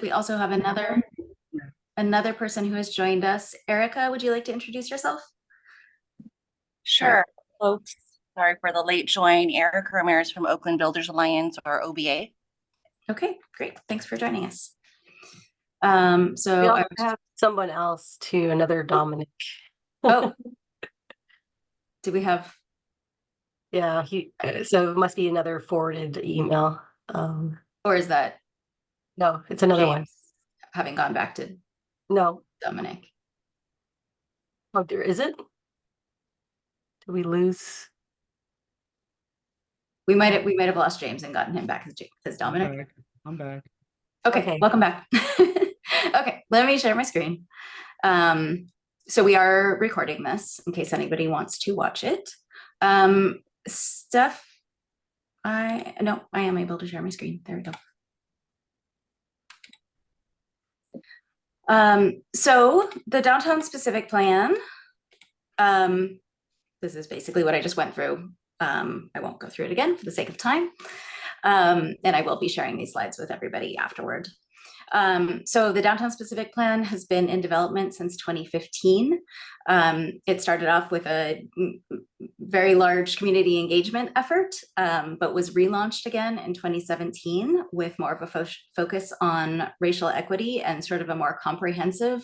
We also have another person who has joined us. Erica, would you like to introduce yourself? Sure, folks. Sorry for the late join. Erica Ramirez from Oakland Builders Alliance, or OBA. Okay, great. Thanks for joining us. We also have someone else too, another Dominic. Oh, do we have? Yeah, so it must be another forwarded email. Or is that No, it's another one. Having gone back to No. Dominic? Oh, there is it? Did we lose? We might have lost James and gotten him back as Dominic. I'm back. Okay, welcome back. Okay, let me share my screen. So we are recording this in case anybody wants to watch it. Steph, I am able to share my screen. There we go. So the Downtown Specific Plan, this is basically what I just went through. I won't go through it again for the sake of time. And I will be sharing these slides with everybody afterward. So the Downtown Specific Plan has been in development since 2015. It started off with a very large community engagement effort, but was relaunched again in 2017 with more of a focus on racial equity and sort of a more comprehensive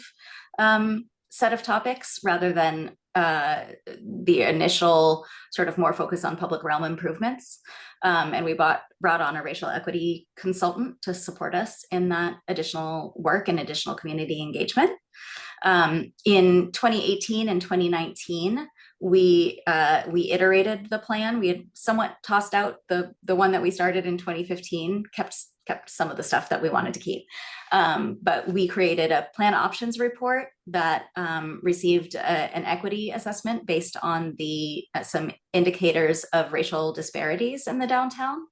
set of topics rather than the initial sort of more focus on public realm improvements. And we brought on a racial equity consultant to support us in that additional work and additional community engagement. In 2018 and 2019, we iterated the plan. We had somewhat tossed out the one that we started in 2015, kept some of the stuff that we wanted to keep. But we created a plan options report that received an equity assessment based on some indicators of racial disparities in the downtown.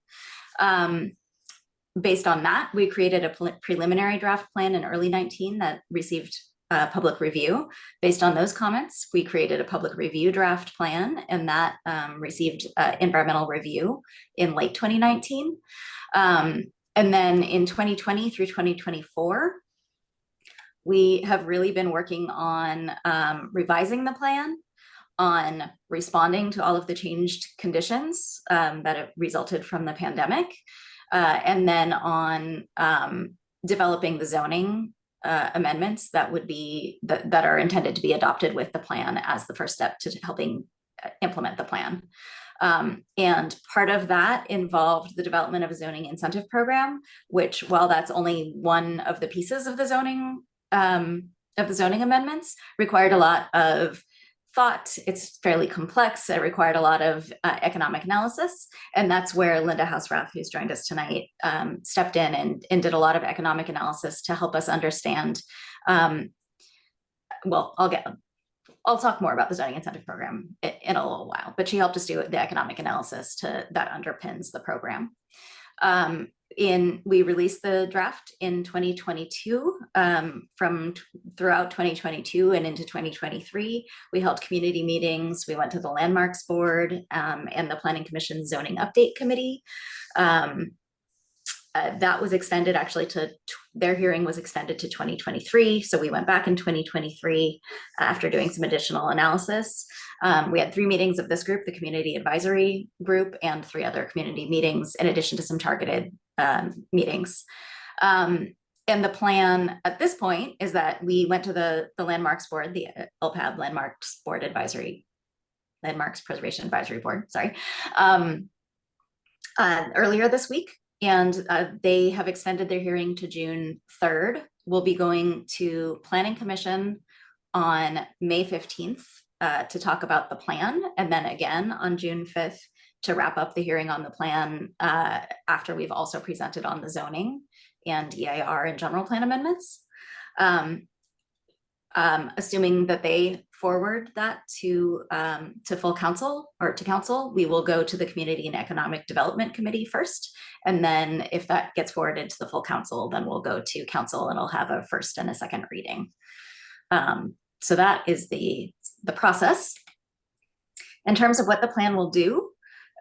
Based on that, we created a preliminary draft plan in early 19 that received public review. Based on those comments, we created a public review draft plan, and that received environmental review in late 2019. And then in 2020 through 2024, we have really been working on revising the plan, on responding to all of the changed conditions that have resulted from the pandemic, and then on developing the zoning amendments that are intended to be adopted with the plan as the first step to helping implement the plan. And part of that involved the development of a zoning incentive program, which, while that's only one of the pieces of the zoning amendments, required a lot of thought. It's fairly complex. It required a lot of economic analysis. And that's where Linda Hausrath, who's joined us tonight, stepped in and did a lot of economic analysis to help us understand. Well, I'll talk more about the zoning incentive program in a little while, but she helped us do the economic analysis that underpins the program. We released the draft in 2022. From throughout 2022 and into 2023, we held community meetings. We went to the Landmarks Board and the Planning Commission Zoning Update Committee. That was extended their hearing was extended to 2023. So we went back in 2023 after doing some additional analysis. We had 3 meetings of this group, the Community Advisory Group, and 3 other community meetings in addition to some targeted meetings. And the plan at this point is that we went to the Landmarks Board, the LPAB Landmarks Preservation Advisory Board, sorry, earlier this week. And they have extended their hearing to June 3rd. We'll be going to Planning Commission on May 15th to talk about the plan, and then again on June 5th to wrap up the hearing on the plan after we've also presented on the zoning and EIR and general plan amendments. Assuming that they forward that to full council or to council, we will go to the Community and Economic Development Committee first. And then if that gets forwarded to the full council, then we'll go to council and it'll have a first and a second reading. So that is the process. In terms of what the plan will do,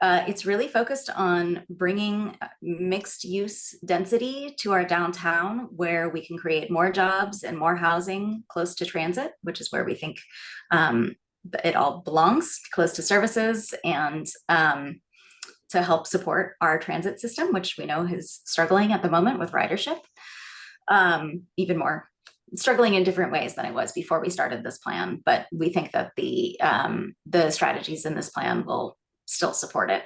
It's really focused on bringing mixed use density to our downtown, where we can create more jobs and more housing close to transit, which is where we think it all belongs, close to services, and to help support our transit system, which we know is struggling at the moment with ridership, even more struggling in different ways than it was before we started this plan. But we think that the strategies in this plan will still support it.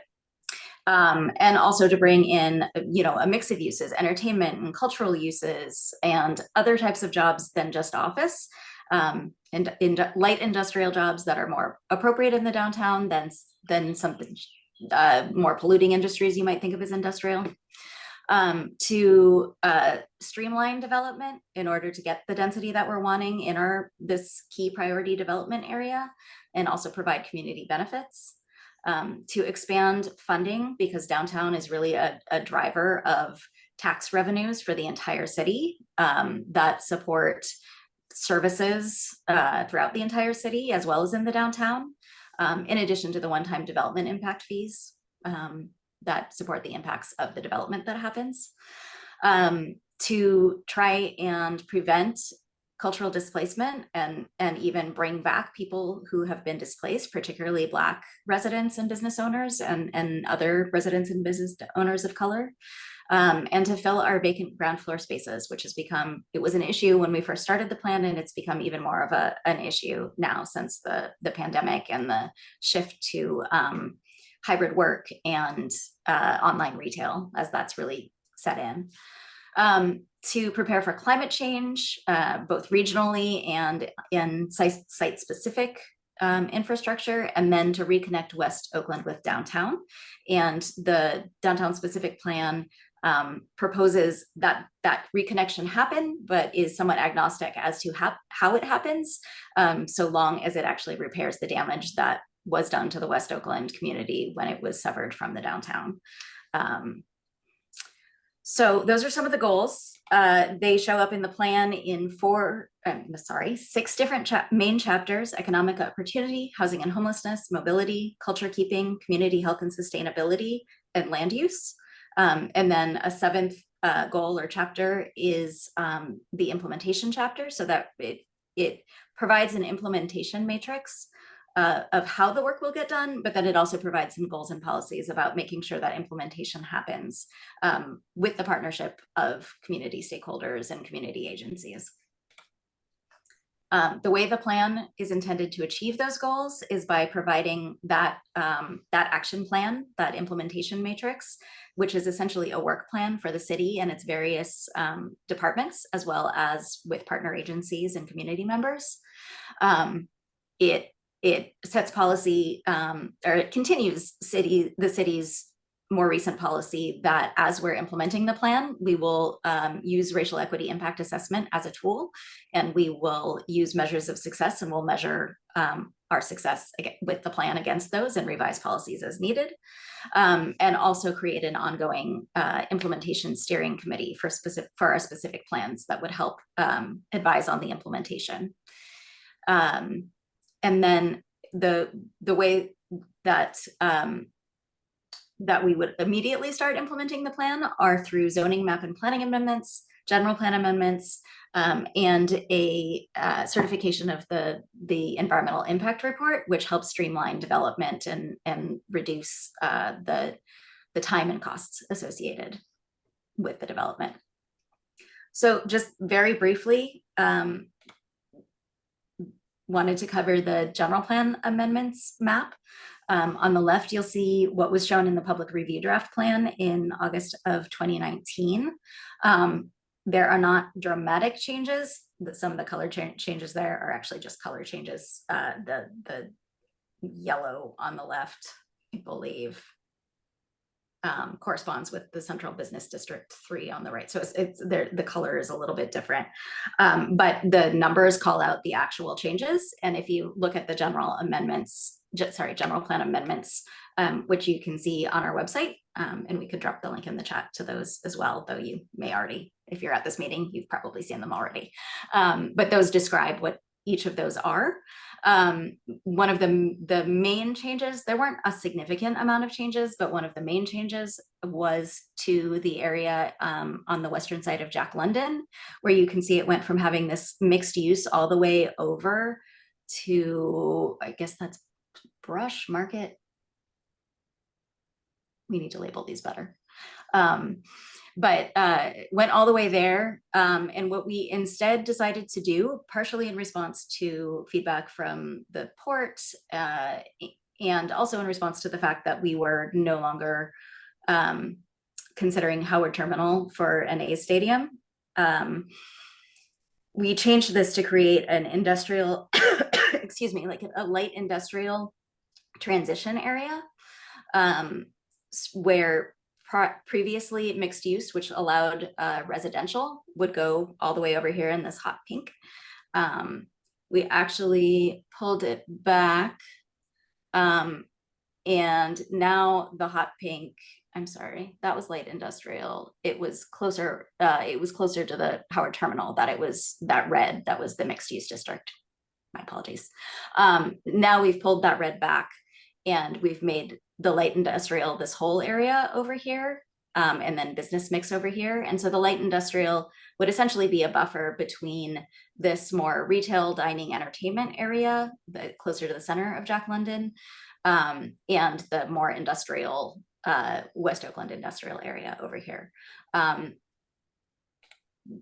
And also to bring in, a mix of uses, entertainment and cultural uses, and other types of jobs than just office, and light industrial jobs that are more appropriate in the downtown than some more polluting industries you might think of as industrial. To streamline development in order to get the density that we're wanting in this key priority development area, and also provide community benefits. To expand funding, because downtown is really a driver of tax revenues for the entire city that support services throughout the entire city, as well as in the downtown, in addition to the one-time development impact fees that support the impacts of the development that happens. To try and prevent cultural displacement and even bring back people who have been displaced, particularly Black residents and business owners and other residents and business owners of color, and to fill our vacant ground floor spaces, which has become, it was an issue when we first started the plan, and it's become even more of an issue now since the pandemic and the shift to hybrid work and online retail, as that's really set in. To prepare for climate change, both regionally and in site-specific infrastructure, and then to reconnect West Oakland with downtown. And the Downtown Specific Plan proposes that reconnection happen, but is somewhat agnostic as to how it happens, so long as it actually repairs the damage that was done to the West Oakland community when it was severed from the downtown. So those are some of the goals. They show up in the plan in 6 different main chapters: economic opportunity, housing and homelessness, mobility, culture keeping, community health and sustainability, and land use. And then a 7th goal or chapter is the implementation chapter, so that it provides an implementation matrix of how the work will get done, but then it also provides some goals and policies about making sure that implementation happens with the partnership of community stakeholders and community agencies. The way the plan is intended to achieve those goals is by providing that action plan, that implementation matrix, which is essentially a work plan for the city and its various departments, as well as with partner agencies and community members. It sets policy, or it continues the city's more recent policy that as we're implementing the plan, we will use racial equity impact assessment as a tool, and we will use measures of success, and we'll measure our success with the plan against those and revise policies as needed, and also create an ongoing implementation steering committee for our specific plans that would help advise on the implementation. And then the way that that we would immediately start implementing the plan are through zoning map and planning amendments, general plan amendments, and a certification of the environmental impact report, which helps streamline development and reduce the time and costs associated with the development. So just very briefly, wanted to cover the general plan amendments map. On the left, you'll see what was shown in the public review draft plan in August of 2019. There are not dramatic changes. Some of the color changes there are actually just color changes. The yellow on the left, I believe, corresponds with the Central Business District 3 on the right. So it's there, the color is a little bit different, but the numbers call out the actual changes. And if you look at the general plan amendments, which you can see on our website, and we could drop the link in the chat to those as well, though you may already, if you're at this meeting, you've probably seen them already. But those describe each of those are. One of the main changes, there weren't a significant amount of changes, but one of the main changes was to the area on the western side of Jack London, where you can see it went from having this mixed use all the way over to, I guess that's Brush Market. We need to label these better. But went all the way there. And what we instead decided to do, partially in response to feedback from the port, and also in response to the fact that we were no longer considering Howard Terminal for an A's stadium, we changed this to create an industrial, excuse me, like a light industrial transition area, where previously mixed use, which allowed residential, would go all the way over here in this hot pink. We actually pulled it back, and now the hot pink, I'm sorry, that was light industrial. It was closer to the Howard Terminal, that it was that red, that was the mixed use district. My apologies. Now we've pulled that red back, and we've made the light industrial this whole area over here, and then business mix over here. And so the light industrial would essentially be a buffer between this more retail, dining, entertainment area, closer to the center of Jack London, and the more industrial West Oakland industrial area over here.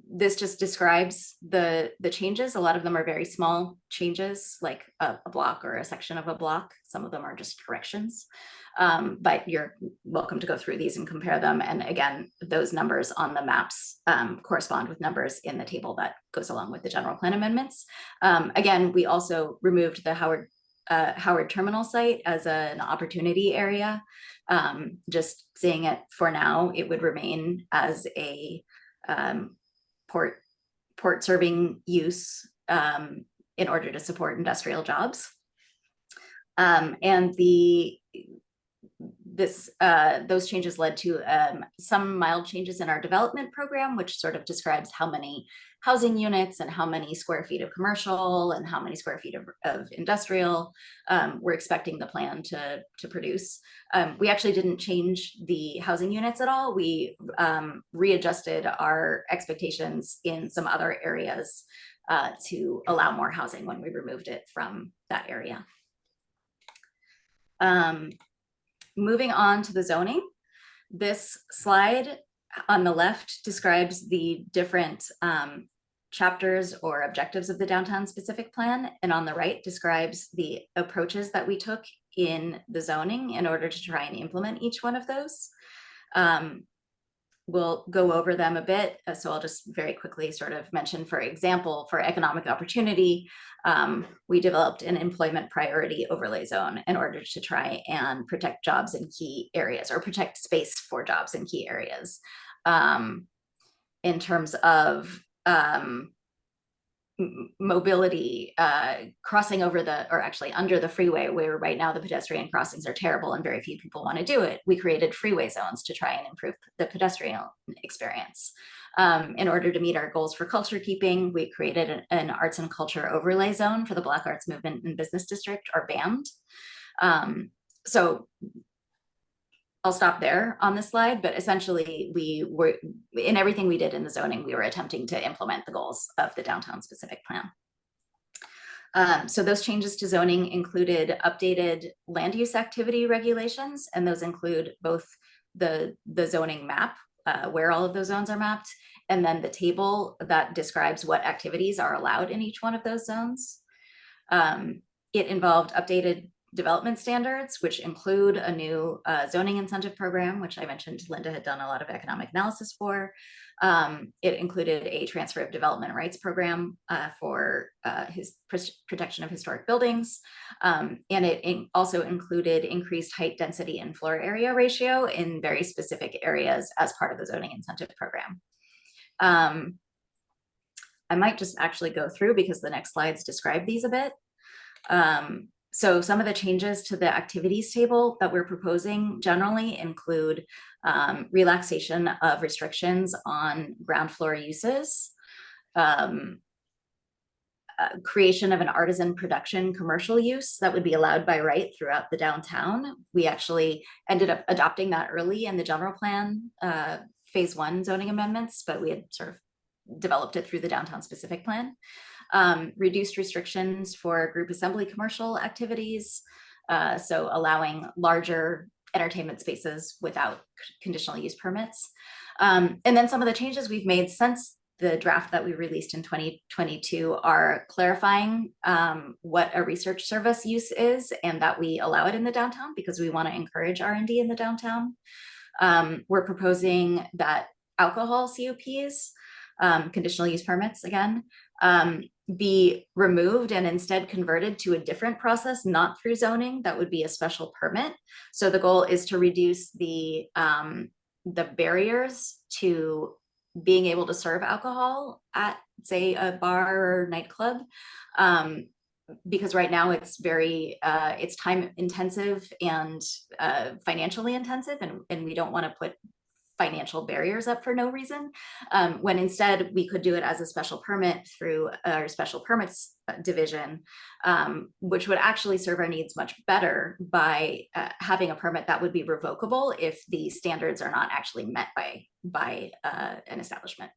This just describes the changes. A lot of them are very small changes, like a block or a section of a block. Some of them are just corrections, but you're welcome to go through these and compare them. And again, those numbers on the maps correspond with numbers in the table that goes along with the general plan amendments. Again, we also removed the Howard Terminal site as an opportunity area. Just seeing it for now, it would remain as a port serving use in order to support industrial jobs. And those changes led to some mild changes in our development program, which sort of describes how many housing units and how many square feet of commercial and how many square feet of industrial we're expecting the plan to produce. We actually didn't change the housing units at all. We readjusted our expectations in some other areas to allow more housing when we removed it from that area. Moving on to the zoning, this slide on the left describes the different chapters or objectives of the Downtown Specific Plan, and on the right describes the approaches that we took in the zoning in order to try and implement each one of those. We'll go over them a bit, so I'll just very quickly sort of mention, for example, for economic opportunity, we developed an employment priority overlay zone in order to try and protect jobs in key areas, or protect space for jobs in key areas. In terms of mobility, crossing over or actually under the freeway, where right now the pedestrian crossings are terrible and very few people want to do it, we created freeway zones to try and improve the pedestrian experience. In order to meet our goals for culture keeping, we created an arts and culture overlay zone for the Black Arts Movement and Business District, or BAMD. So I'll stop there on this slide, but essentially we were, in everything we did in the zoning, we were attempting to implement the goals of the Downtown Specific Plan. So those changes to zoning included updated land use activity regulations, and those include both the zoning map, where all of those zones are mapped, and then the table that describes what activities are allowed in each one of those zones. It involved updated development standards, which include a new zoning incentive program, which I mentioned Linda had done a lot of economic analysis for. It included a transfer of development rights program for protection of historic buildings. And it also included increased height, density, and floor area ratio in very specific areas as part of the zoning incentive program. I might just actually go through, because the next slides describe these a bit. So some of the changes to the activities table that we're proposing generally include relaxation of restrictions on ground floor uses, creation of an artisan production commercial use that would be allowed by right throughout the downtown. We actually ended up adopting that early in the general plan, phase 1 zoning amendments, but we had sort of developed it through the Downtown Specific Plan. Reduced restrictions for group assembly commercial activities, so allowing larger entertainment spaces without conditional use permits. And then some of the changes we've made since the draft that we released in 2022 are clarifying what a research service use is, and that we allow it in the downtown because we want to encourage R&D in the downtown. We're proposing that alcohol CUPs, conditional use permits again, be removed and instead converted to a different process, not through zoning. That would be a special permit. So the goal is to reduce the barriers to being able to serve alcohol at, say, a bar or nightclub, because right now it's very it's time intensive and financially intensive, and we don't want to put financial barriers up for no reason, when instead we could do it as a special permit through our special permits division, which would actually serve our needs much better by having a permit that would be revocable if the standards are not actually met by an establishment.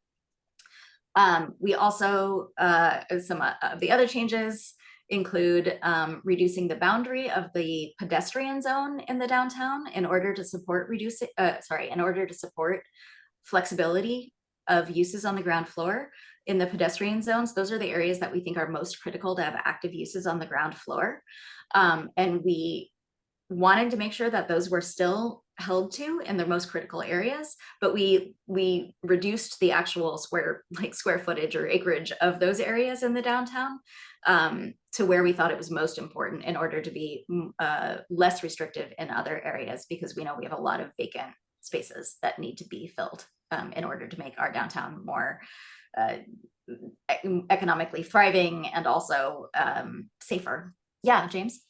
We also, some of the other changes include reducing the boundary of the pedestrian zone in the downtown in order to support flexibility of uses on the ground floor. In the pedestrian zones, those are the areas that we think are most critical to have active uses on the ground floor. And we wanted to make sure that those were still held to in their most critical areas, but we reduced the actual square footage or acreage of those areas in the downtown to where we thought it was most important in order to be less restrictive in other areas, because we know we have a lot of vacant spaces that need to be filled in order to make our downtown more economically thriving and also safer. Yeah, James?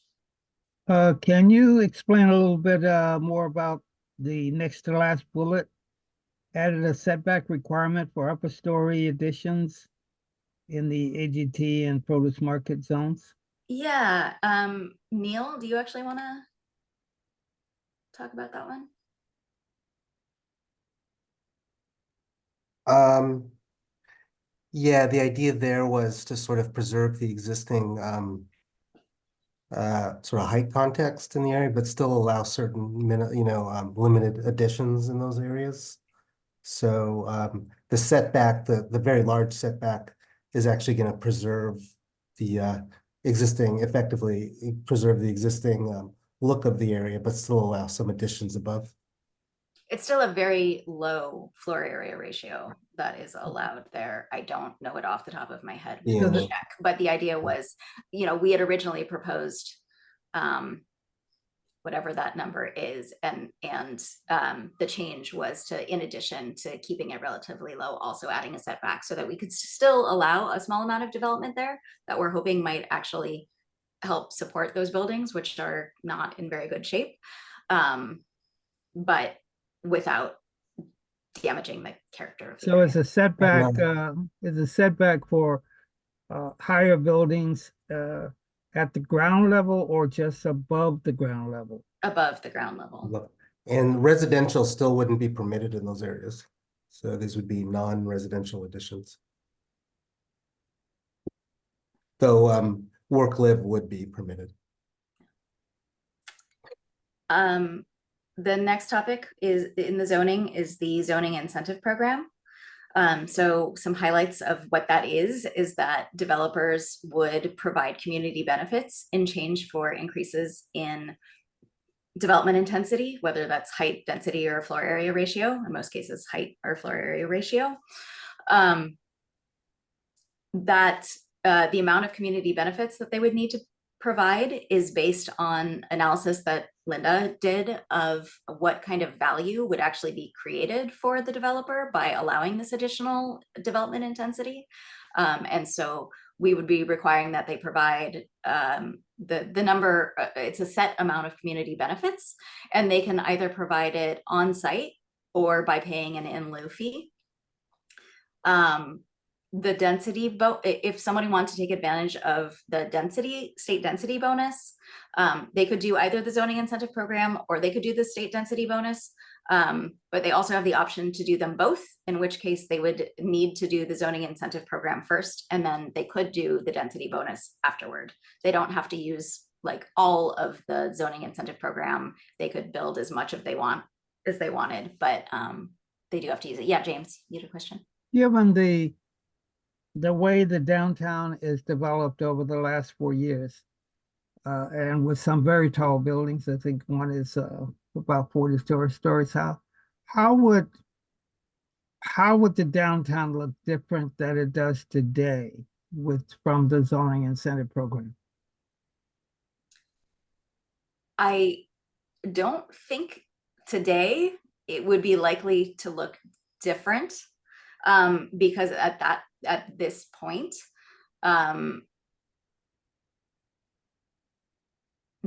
Can you explain a little bit more about the next to last bullet? Added a setback requirement for upper story additions in the AGT and produce market zones. Yeah, Neil, do you actually want to talk about that one? Yeah, the idea there was to sort of preserve the existing sort of height context in the area, but still allow certain limited additions in those areas. So the setback, the very large setback, is actually going to preserve the effectively preserve the existing look of the area, but still allow some additions above. It's still a very low floor area ratio that is allowed there. I don't know it off the top of my head. We can check. But the idea was, we had originally proposed whatever that number is, and the change was to, in addition to keeping it relatively low, also adding a setback so that we could still allow a small amount of development there that we're hoping might actually help support those buildings, which are not in very good shape, but without damaging the character of the area. It's a setback, for higher buildings at the ground level or just above the ground level? Above the ground level. And residential still wouldn't be permitted in those areas. So these would be non-residential additions. Though work live would be permitted. The next topic is in the zoning is the zoning incentive program. So some highlights of what that is that developers would provide community benefits in change for increases in development intensity, whether that's height, density, or floor area ratio. In most cases, height or floor area ratio. The amount of community benefits that they would need to provide is based on analysis that Linda did of what kind of value would actually be created for the developer by allowing this additional development intensity. And so we would be requiring that they provide the number, it's a set amount of community benefits, and they can either provide it on site or by paying an in lieu fee. the density if somebody wants to take advantage of the state density bonus, they could do either the zoning incentive program or they could do the state density bonus. But they also have the option to do them both, in which case they would need to do the zoning incentive program first, and then they could do the density bonus afterward. They don't have to use like all of the zoning incentive program. They could build as much as they wanted, but they do have to use it. Yeah, James, you had a question? Given the way the downtown is developed over the last 4 years, and with some very tall buildings, I think one is about 40 stories high. How would the downtown look different than it does today from the zoning incentive program? I don't think today it would be likely to look different, because at this point,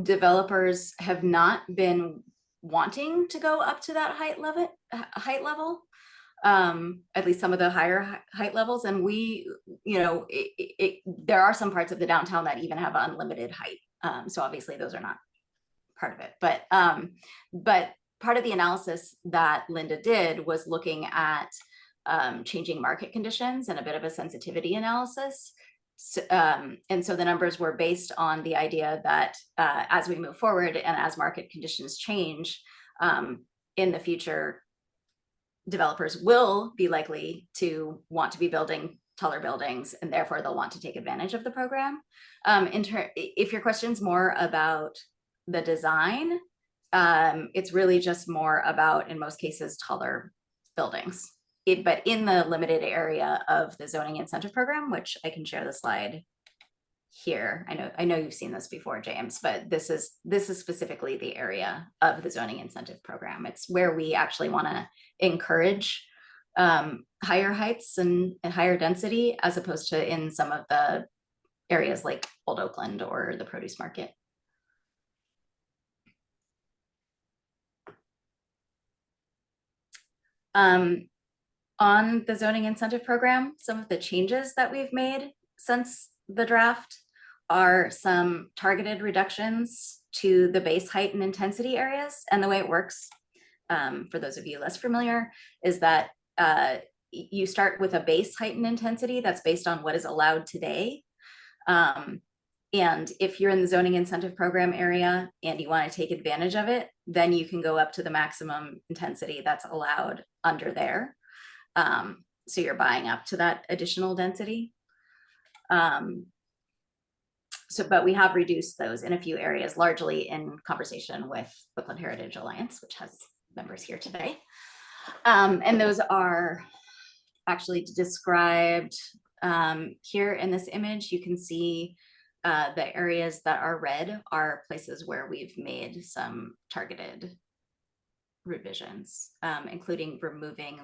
developers have not been wanting to go up to that height level, at least some of the higher height levels. And we, there are some parts of the downtown that even have unlimited height. So obviously those are not part of it, but part of the analysis that Linda did was looking at changing market conditions and a bit of a sensitivity analysis. And so the numbers were based on the idea that as we move forward and as market conditions change, in the future, developers will be likely to want to be building taller buildings, and therefore they'll want to take advantage of the program. If your question's more about the design, it's really just more about, in most cases, taller buildings. But in the limited area of the zoning incentive program, which I can share the slide here. I know you've seen this before, James, but this is specifically the area of the zoning incentive program. It's where we actually want to encourage higher heights and higher density, as opposed to in some of the areas like Old Oakland or the produce market. On the zoning incentive program, some of the changes that we've made since the draft are some targeted reductions to the base height and intensity areas. And the way it works, for those of you less familiar, is that you start with a base height and intensity that's based on what is allowed today. And if you're in the zoning incentive program area and you want to take advantage of it, then you can go up to the maximum intensity that's allowed under there. So you're buying up to that additional density. But we have reduced those in a few areas, largely in conversation with Oakland Heritage Alliance, which has members here today. And those are actually described here in this image. You can see the areas that are red are places where we've made some targeted revisions, including removing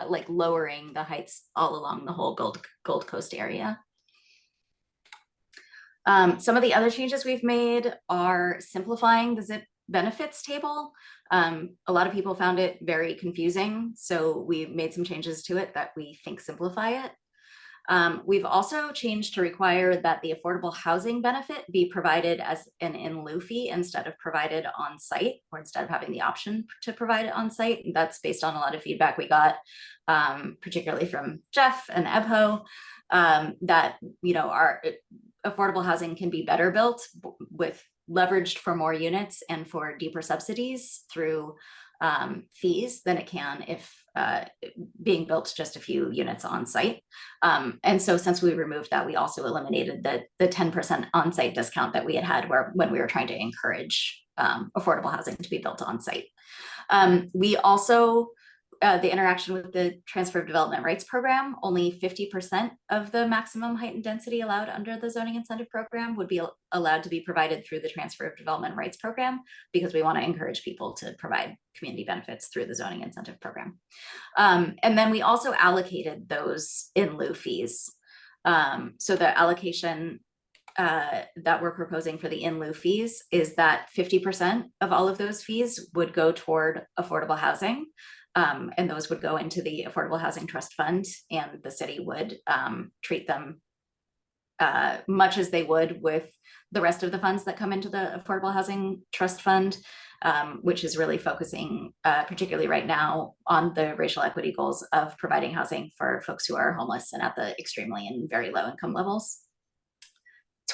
like lowering the heights all along the whole Gold Coast area. Some of the other changes we've made are simplifying the ZIP benefits table. A lot of people found it very confusing, so we made some changes to it that we think simplify it. We've also changed to require that the affordable housing benefit be provided as an in lieu fee instead of provided on site, or instead of having the option to provide it on site. And that's based on a lot of feedback we got, particularly from Jeff and EBHO, that our affordable housing can be better built with leveraged for more units and for deeper subsidies through fees than it can if being built just a few units on site. And so since we removed that, we also eliminated the 10% on-site discount that we had when we were trying to encourage affordable housing to be built on site. We also, the interaction with the transfer of development rights program, only 50% of the maximum height and density allowed under the zoning incentive program would be allowed to be provided through the transfer of development rights program, because we want to encourage people to provide community benefits through the zoning incentive program. And then we also allocated those in lieu fees. So the allocation that we're proposing for the in lieu fees is that 50% of all of those fees would go toward affordable housing. And those would go into the Affordable Housing Trust Fund, and the city would treat them much as they would with the rest of the funds that come into the Affordable Housing Trust Fund, which is really focusing, particularly right now, on the racial equity goals of providing housing for folks who are homeless and at the extremely and very low income levels.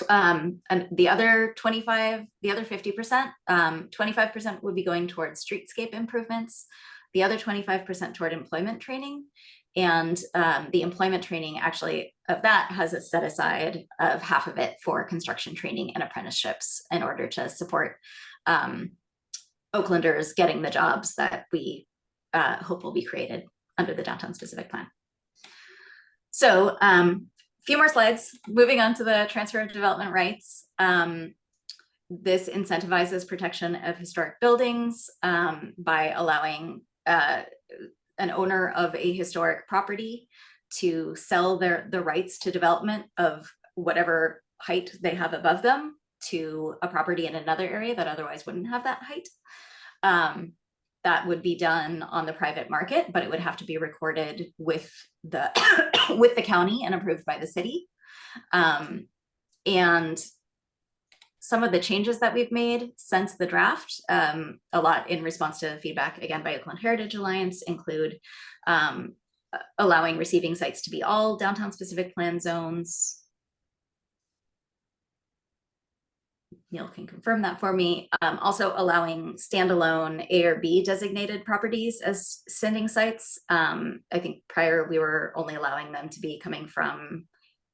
And the other 50%, 25% would be going towards streetscape improvements, the other 25% toward employment training. And the employment training, actually, of that has a set aside of half of it for construction training and apprenticeships in order to support Oaklanders getting the jobs that we hope will be created under the Downtown Specific Plan. So few more slides. Moving on to the transfer of development rights. This incentivizes protection of historic buildings by allowing an owner of a historic property to sell the rights to development of whatever height they have above them to a property in another area that otherwise wouldn't have that height. That would be done on the private market, but it would have to be recorded with the with the county and approved by the city. And some of the changes that we've made since the draft, a lot in response to feedback, again, by Oakland Heritage Alliance, include allowing receiving sites to be all downtown specific plan zones. Neil can confirm that for me. Also allowing standalone A or B designated properties as sending sites. I think prior we were only allowing them to be coming from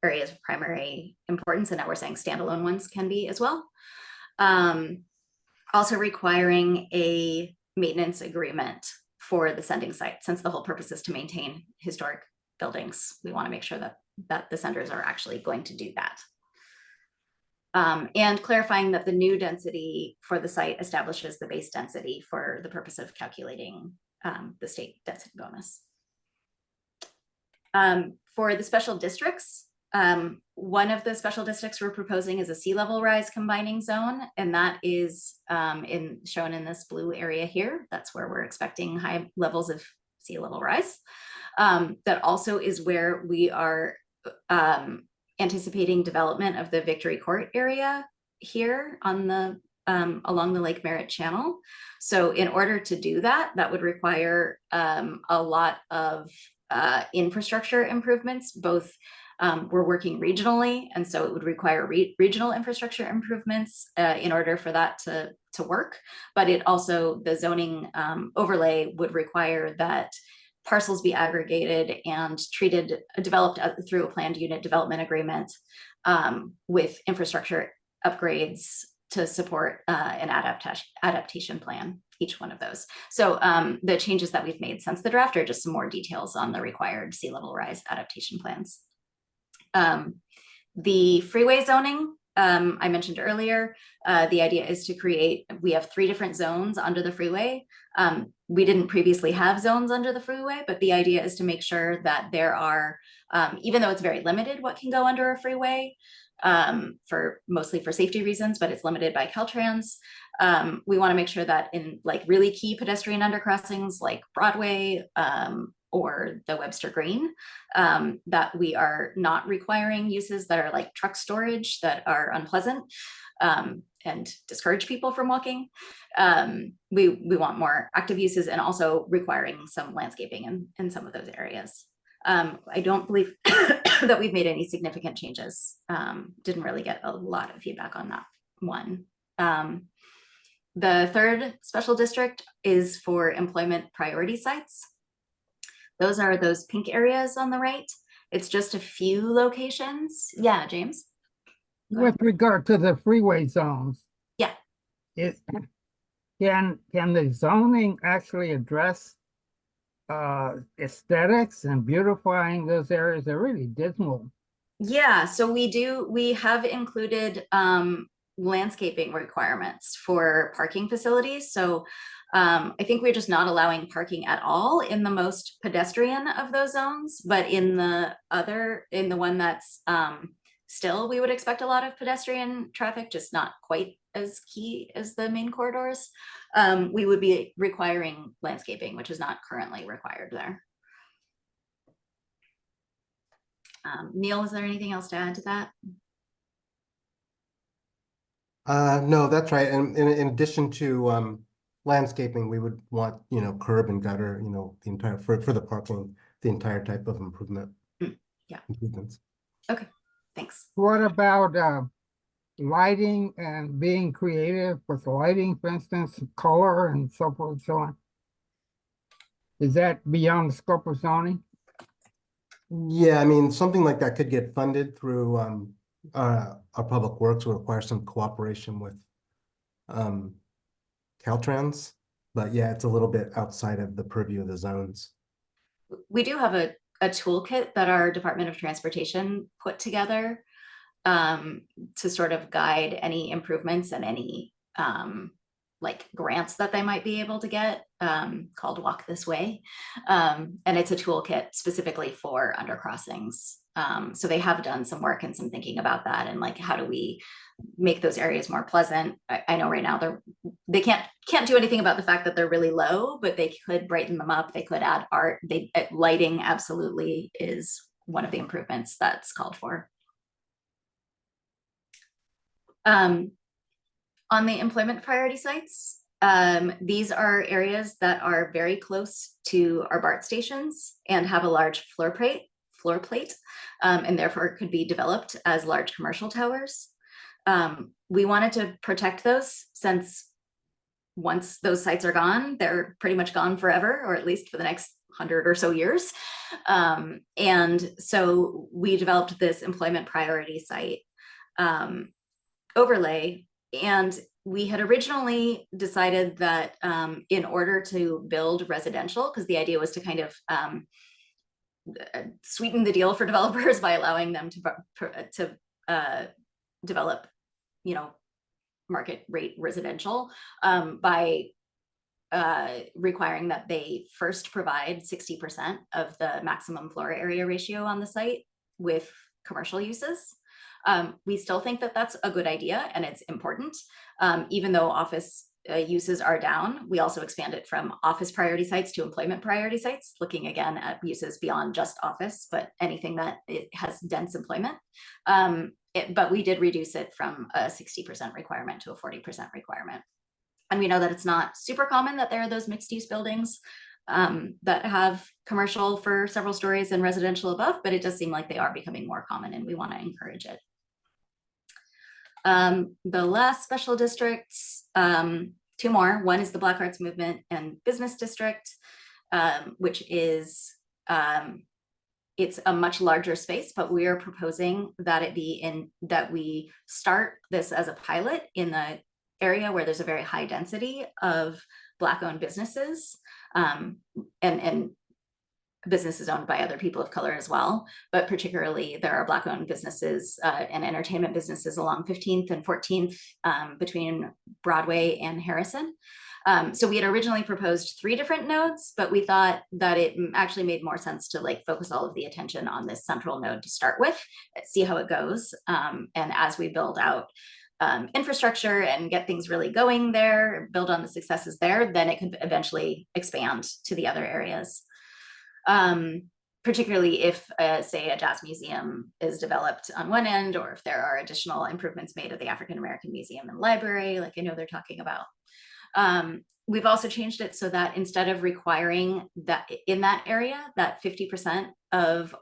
areas of primary importance, and now we're saying standalone ones can be as well. Also requiring a maintenance agreement for the sending site, since the whole purpose is to maintain historic buildings. We want to make sure that the senders are actually going to do that. And clarifying that the new density for the site establishes the base density for the purpose of calculating the state density bonus. For the special districts, one of the special districts we're proposing is a sea level rise combining zone, and that is shown in this blue area here. That's where we're expecting high levels of sea level rise. That also is where we are anticipating development of the Victory Court area here on the along the Lake Merritt Channel. So in order to do that, that would require a lot of infrastructure improvements. Both we're working regionally, and so it would require regional infrastructure improvements in order for that to work. But it also, the zoning overlay would require that parcels be aggregated and developed through a planned unit development agreement with infrastructure upgrades to support an adaptation plan, each one of those. So the changes that we've made since the draft are just some more details on the required sea level rise adaptation plans. The freeway zoning, I mentioned earlier, the idea is to create, we have 3 different zones under the freeway. We didn't previously have zones under the freeway, but the idea is to make sure that there are, even though it's very limited what can go under a freeway, mostly for safety reasons, but it's limited by Caltrans. We want to make sure that in like really key pedestrian undercrossings like Broadway or the Webster Green, that we are not requiring uses that are like truck storage that are unpleasant and discourage people from walking. We want more active uses, and also requiring some landscaping in some of those areas. I don't believe that we've made any significant changes. Didn't really get a lot of feedback on that one. The third special district is for employment priority sites. Those are those pink areas on the right. It's just a few locations. Yeah, James? With regard to the freeway zones. Yeah. Can the zoning actually address aesthetics and beautifying those areas? They're really dismal. Yeah, so we have included landscaping requirements for parking facilities. So I think we're just not allowing parking at all in the most pedestrian of those zones, but in the one that's still, we would expect a lot of pedestrian traffic, just not quite as key as the main corridors. We would be requiring landscaping, which is not currently required there. Neil, is there anything else to add to that? No, that's right. And in addition to landscaping, we would want, curb and gutter, the entire, for the parking, the entire type of improvement. Yeah. Improvements. Okay, thanks. What about lighting and being creative with lighting, for instance, color and so forth and so on? Is that beyond the scope of zoning? Yeah, I mean, something like that could get funded through our public works. Will require some cooperation with Caltrans, but yeah, it's a little bit outside of the purview of the zones. We do have a toolkit that our Department of Transportation put together to sort of guide any improvements and any like grants that they might be able to get, called Walk This Way. And it's a toolkit specifically for undercrossings. So they have done some work and some thinking about that, and like, how do we make those areas more pleasant? I know right now they can't do anything about the fact that they're really low, but they could brighten them up. They could add art. Lighting absolutely is one of the improvements that's called for. On the employment priority sites, these are areas that are very close to our BART stations and have a large floor plate, and therefore could be developed as large commercial towers. We wanted to protect those, since once those sites are gone, they're pretty much gone forever, or at least for the next 100 or so years. And so we developed this employment priority site overlay. And we had originally decided that in order to build residential, because the idea was to kind of sweeten the deal for developers by allowing them to develop, market rate residential, by requiring that they first provide 60% of the maximum floor area ratio on the site with commercial uses. We still think that that's a good idea and it's important. Even though office uses are down, we also expanded from office priority sites to employment priority sites, looking again at uses beyond just office, but anything that it has dense employment. But we did reduce it from a 60% requirement to a 40% requirement. And we know that it's not super common that there are those mixed use buildings that have commercial for several stories and residential above, but it does seem like they are becoming more common, and we want to encourage it. The last special districts, two more. One is the Black Arts Movement and Business District, which is, it's a much larger space, but we are proposing that that we start this as a pilot in the area where there's a very high density of Black-owned businesses, and businesses owned by other people of color as well. But particularly there are Black-owned businesses and entertainment businesses along 15th and 14th between Broadway and Harrison. So we had originally proposed 3 different nodes, but we thought that it actually made more sense to like focus all of the attention on this central node to start with, see how it goes. And as we build out infrastructure and get things really going there, build on the successes there, then it could eventually expand to the other areas. Particularly if, say, a jazz museum is developed on one end, or if there are additional improvements made at the African American Museum and Library, like I know they're talking about. We've also changed it so that instead of requiring that in that area, that 50% of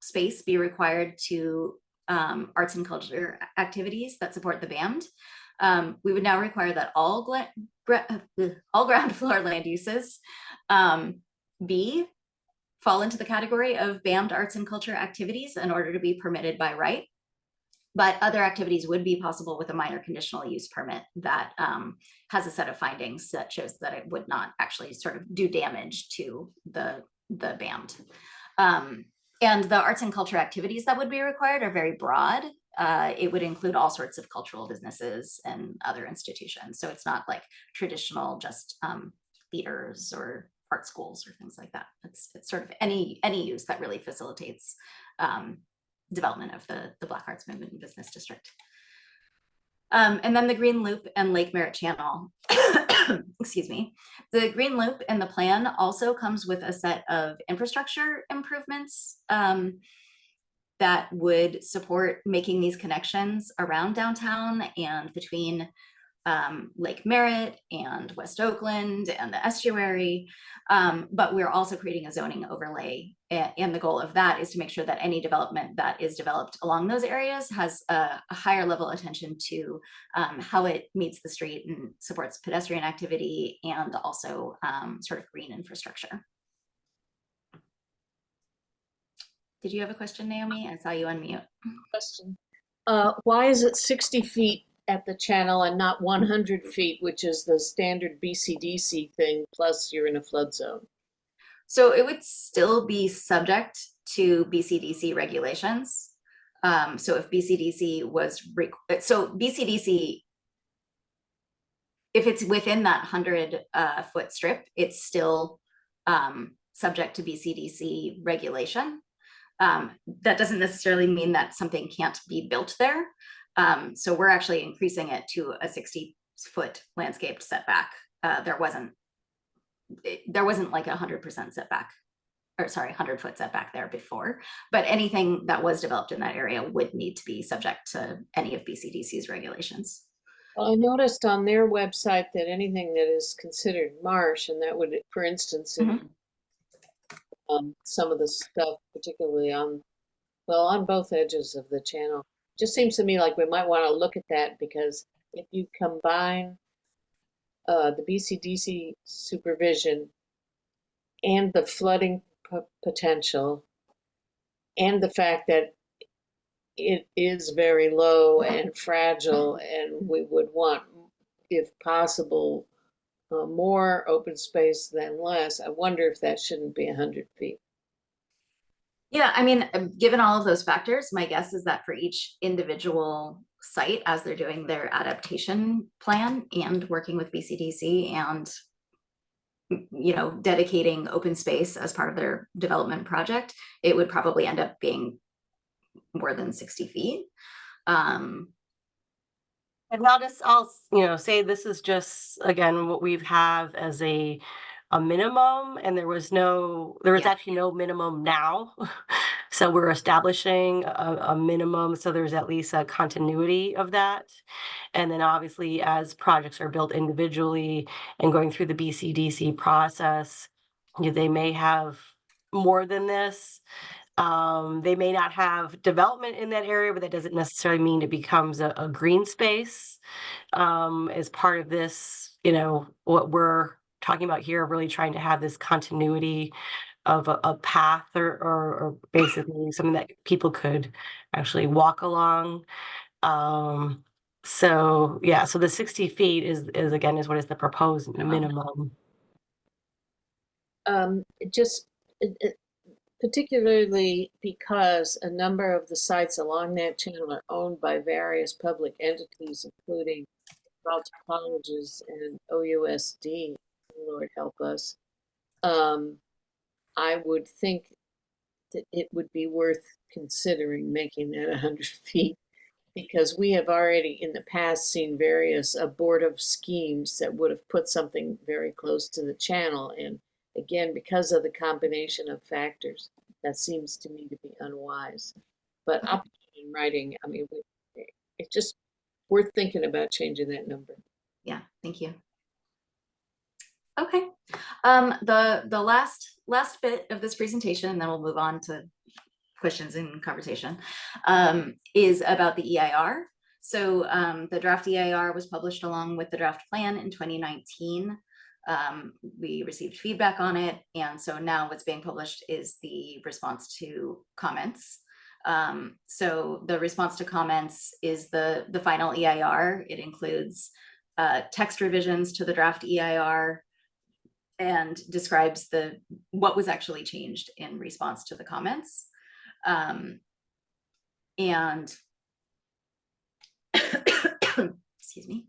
space be required to arts and culture activities that support the band, we would now require that all ground floor land uses fall into the category of banned arts and culture activities in order to be permitted by right. But other activities would be possible with a minor conditional use permit that has a set of findings that shows that it would not actually sort of do damage to the band. And the arts and culture activities that would be required are very broad. It would include all sorts of cultural businesses and other institutions. So it's not like traditional just theaters or art schools or things like that. It's sort of any use that really facilitates development of the Black Arts Movement and Business District. And then the Green Loop and Lake Merritt Channel. Excuse me. The Green Loop in the plan also comes with a set of infrastructure improvements that would support making these connections around downtown and between Lake Merritt and West Oakland and the estuary. But we're also creating a zoning overlay. And the goal of that is to make sure that any development that is developed along those areas has a higher level attention to how it meets the street and supports pedestrian activity and also sort of green infrastructure. Did you have a question, Naomi? I saw you unmute. Question. Why is it 60 feet at the channel and not 100 feet, which is the standard BCDC thing, plus you're in a flood zone? So it would still be subject to BCDC regulations. So if BCDC was, BCDC, if it's within that 100-foot strip, it's still subject to BCDC regulation. That doesn't necessarily mean that something can't be built there. So we're actually increasing it to a 60-foot landscaped setback. There wasn't like 100% setback, or sorry, 100-foot setback there before, but anything that was developed in that area would need to be subject to any of BCDC's regulations. Well, I noticed on their website that anything that is considered marsh, and that would, for instance, some of the stuff, particularly on both edges of the channel, just seems to me like we might want to look at that, because if you combine the BCDC supervision and the flooding potential and the fact that it is very low and fragile, and we would want, if possible, more open space than less, I wonder if that shouldn't be 100 feet. Yeah, I mean, given all of those factors, my guess is that for each individual site, as they're doing their adaptation plan and working with BCDC and, you know, dedicating open space as part of their development project, it would probably end up being more than 60 feet. And I'll say this is just, again, what we have as a minimum, and there was actually no minimum now. So we're establishing a minimum, so there's at least a continuity of that. And then obviously as projects are built individually and going through the BCDC process, they may have more than this. They may not have development in that area, but that doesn't necessarily mean it becomes a green space. As part of this, what we're talking about here, really trying to have this continuity of a path or basically something that people could actually walk along. So the 60 feet is what is the proposed minimum. Particularly because a number of the sites along that channel are owned by various public entities, including Carleton Colleges and OUSD, Lord help us. I would think that it would be worth considering making that 100 feet, because we have already in the past seen various abortive schemes that would have put something very close to the channel, and again, because of the combination of factors, that seems to me to be unwise. But I'll put it in writing. I mean, it's just worth thinking about changing that number. Yeah, thank you. Okay, the last bit of this presentation, and then we'll move on to questions and conversation, is about the EIR. So the draft EIR was published along with the draft plan in 2019. We received feedback on it, and so now what's being published is the response to comments. So the response to comments is the final EIR. It includes text revisions to the draft EIR and describes what was actually changed in response to the comments. And excuse me.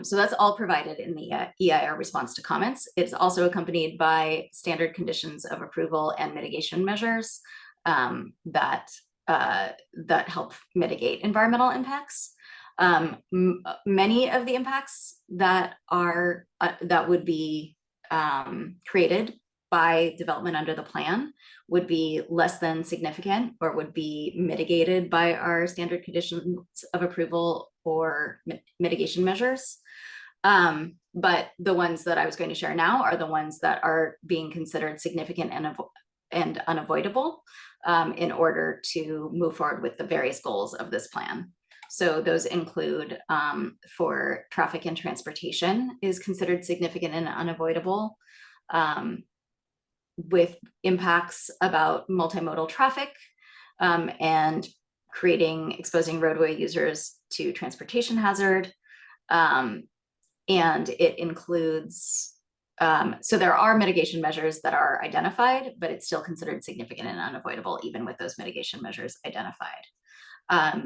So that's all provided in the EIR response to comments. It's also accompanied by standard conditions of approval and mitigation measures that that help mitigate environmental impacts. Many of the impacts that are that would be created by development under the plan would be less than significant or would be mitigated by our standard conditions of approval or mitigation measures. But the ones that I was going to share now are the ones that are being considered significant and unavoidable in order to move forward with the various goals of this plan. So those include for traffic and transportation is considered significant and unavoidable, with impacts about multimodal traffic and exposing roadway users to transportation hazard. And it includes, so there are mitigation measures that are identified, but it's still considered significant and unavoidable even with those mitigation measures identified.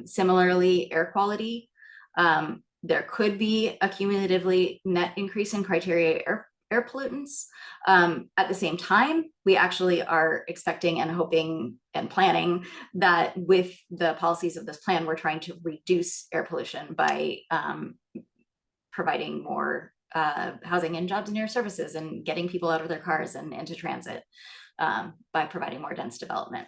Similarly, air quality, there could be a cumulatively net increase in criteria air pollutants. At the same time, we actually are expecting and hoping and planning that with the policies of this plan, we're trying to reduce air pollution by providing more housing and jobs near services and getting people out of their cars and into transit by providing more dense development.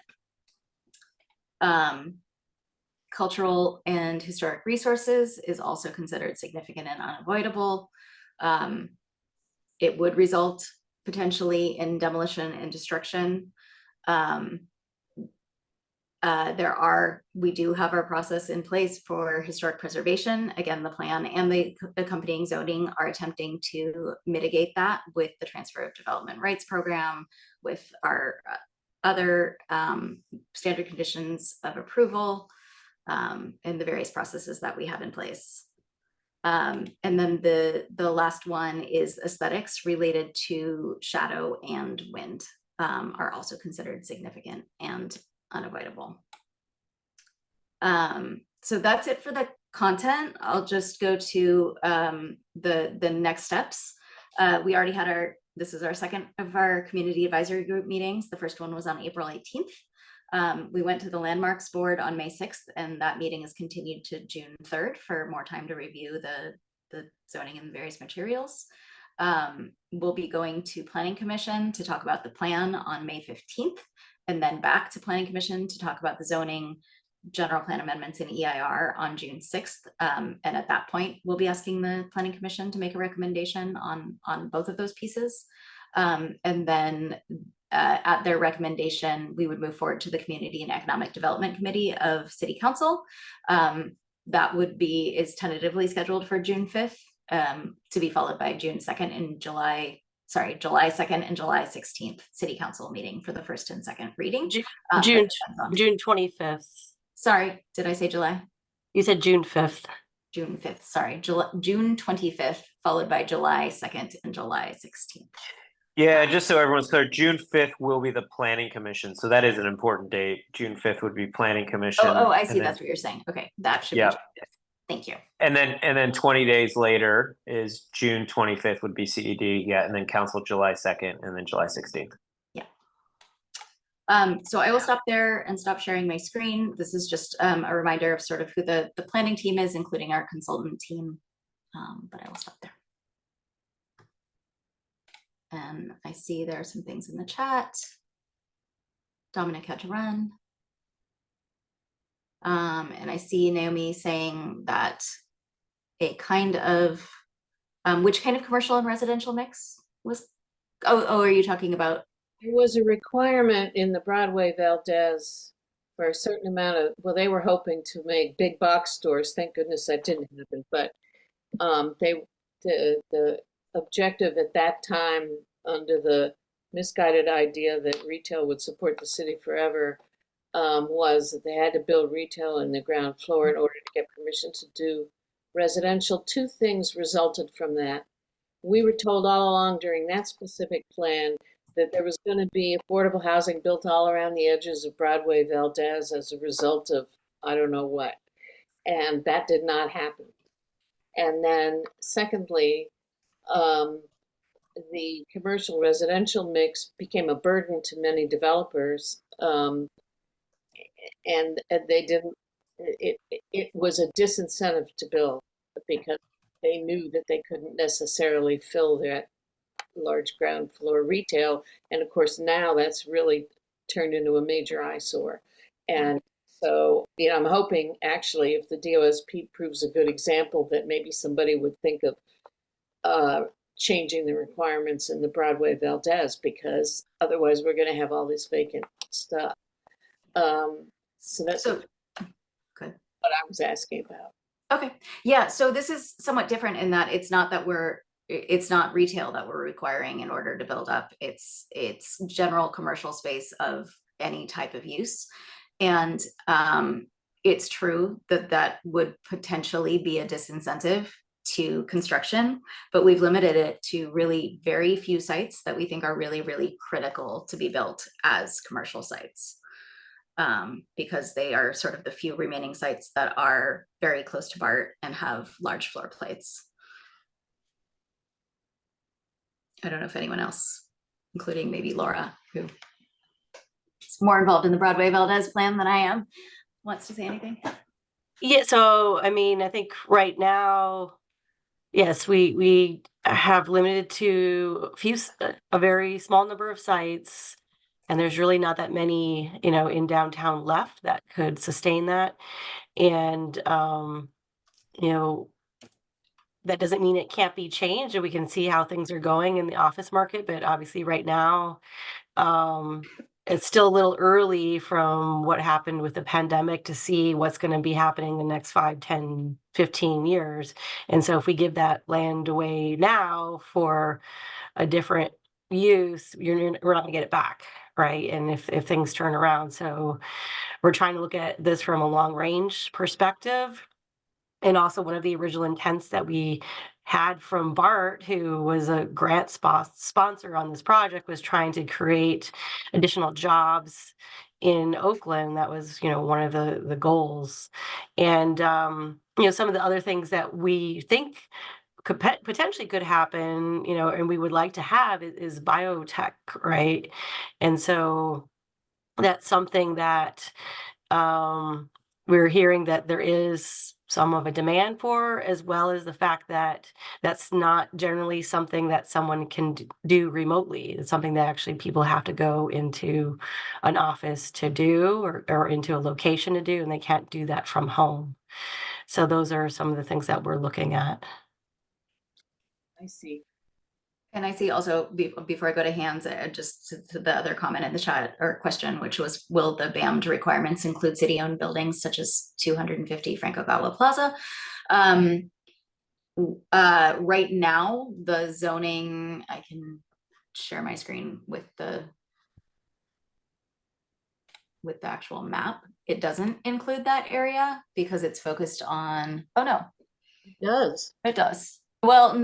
Cultural and historic resources is also considered significant and unavoidable. It would result potentially in demolition and destruction. We do have our process in place for historic preservation. Again, the plan and the accompanying zoning are attempting to mitigate that with the transfer of development rights program, with our other standard conditions of approval, and the various processes that we have in place. And then the last one is aesthetics related to shadow and wind are also considered significant and unavoidable. So that's it for the content. I'll just go to the next steps. We already had this is our second of our community advisory group meetings. The first one was on April 18th. We went to the landmarks board on May 6th, and that meeting is continued to June 3rd for more time to review the zoning and various materials. We'll be going to Planning Commission to talk about the plan on May 15th, and then back to Planning Commission to talk about the zoning, general plan amendments, and EIR on June 6th. And at that point, we'll be asking the Planning Commission to make a recommendation on both of those pieces. And then at their recommendation, we would move forward to the Community and Economic Development Committee of City Council. That is tentatively scheduled for June 5th to be followed by June 2nd and July 2nd and July 16th City Council meeting for the first and second reading. June 25th. Sorry, did I say July? You said June 5th. June 5th, sorry, June 25th, followed by July 2nd and July 16th. Yeah, just so everyone's clear, June 5th will be the Planning Commission. So that is an important date. June 5th would be Planning Commission. Oh, I see. That's what you're saying. Okay, that should be June 5th. Thank you. And then 20 days later is June 25th would be CED. Yeah, and then Council July 2nd and then July 16th. Yeah. So I will stop there and stop sharing my screen. This is just a reminder of sort of who the planning team is, including our consultant team. But I will stop there. And I see there are some things in the chat. Dominic had to run. And I see Naomi saying that a kind of, which kind of commercial and residential mix was, oh, are you talking about? There was a requirement in the Broadway Valdez for a certain amount of, well, they were hoping to make big box stores. Thank goodness that didn't happen. But the objective at that time, under the misguided idea that retail would support the city forever, was that they had to build retail in the ground floor in order to get permission to do residential. Two things resulted from that. We were told all along during that specific plan that there was going to be affordable housing built all around the edges of Broadway Valdez as a result of I don't know what. And that did not happen. And then secondly, the commercial residential mix became a burden to many developers. and they didn't, it was a disincentive to build because they knew that they couldn't necessarily fill that large ground floor retail. And of course, now that's really turned into a major eyesore. And so, I'm hoping actually if the DOSP proves a good example that maybe somebody would think of changing the requirements in the Broadway Valdez, because otherwise we're going to have all this vacant stuff. So that's So, good. what I was asking about. Okay, yeah, so this is somewhat different in that it's not retail that we're requiring in order to build up. It's general commercial space of any type of use. And it's true that that would potentially be a disincentive to construction, but we've limited it to really very few sites that we think are really, really critical to be built as commercial sites. Because they are sort of the few remaining sites that are very close to BART and have large floor plates. I don't know if anyone else, including maybe Laura, who is more involved in the Broadway Valdez plan than I am, wants to say anything. Yeah, so I mean, I think right now, yes, we have limited to a very small number of sites, and there's really not that many, in downtown left that could sustain that. And that doesn't mean it can't be changed, and we can see how things are going in the office market, but obviously right now, it's still a little early from what happened with the pandemic to see what's going to be happening the next 5, 10, 15 years. And so if we give that land away now for a different use, we're not going to get it back, right? And if things turn around. So we're trying to look at this from a long range perspective. And also one of the original intents that we had from BART, who was a grant sponsor on this project, was trying to create additional jobs in Oakland. That was, one of the goals. And, some of the other things that we think could potentially could happen, and we would like to have is biotech, right? And so that's something that we're hearing that there is some of a demand for, as well as the fact that that's not generally something that someone can do remotely. It's something that actually people have to go into an office to do, or into a location to do, and they can't do that from home. So those are some of the things that we're looking at. I see. And I see also, before I go to hands, just to the other comment in the chat or question, which was, will the BAMD requirements include city-owned buildings such as 250 Franco-Gawa Plaza? Right now, the zoning, I can share my screen with the actual map. It doesn't include that area because it's focused on, oh no. It does. It does. Well,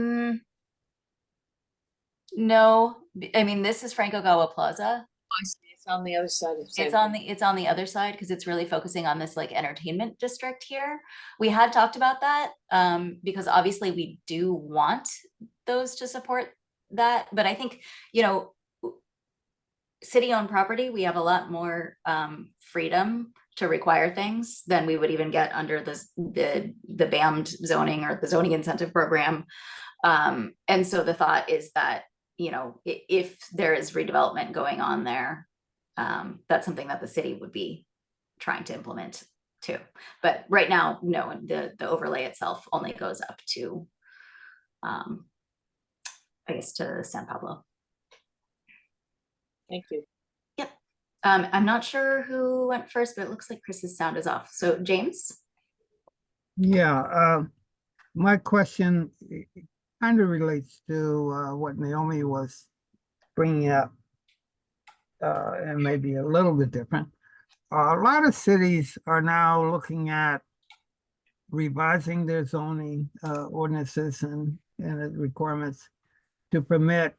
no, I mean, this is Franco-Gawa Plaza. I see. It's on the other side of San It's on the other side because it's really focusing on this like entertainment district here. We had talked about that because obviously we do want those to support that, but I think, city-owned property, we have a lot more freedom to require things than we would even get under the BAMD zoning or the zoning incentive program. And so the thought is that, if there is redevelopment going on there, that's something that the city would be trying to implement too. But right now, no, the overlay itself only goes up to, I guess, to San Pablo. Thank you. Yep. I'm not sure who went first, but it looks like Chris's sound is off. So James? Yeah, my question kind of relates to what Naomi was bringing up, and maybe a little bit different. A lot of cities are now looking at revising their zoning ordinances and requirements to permit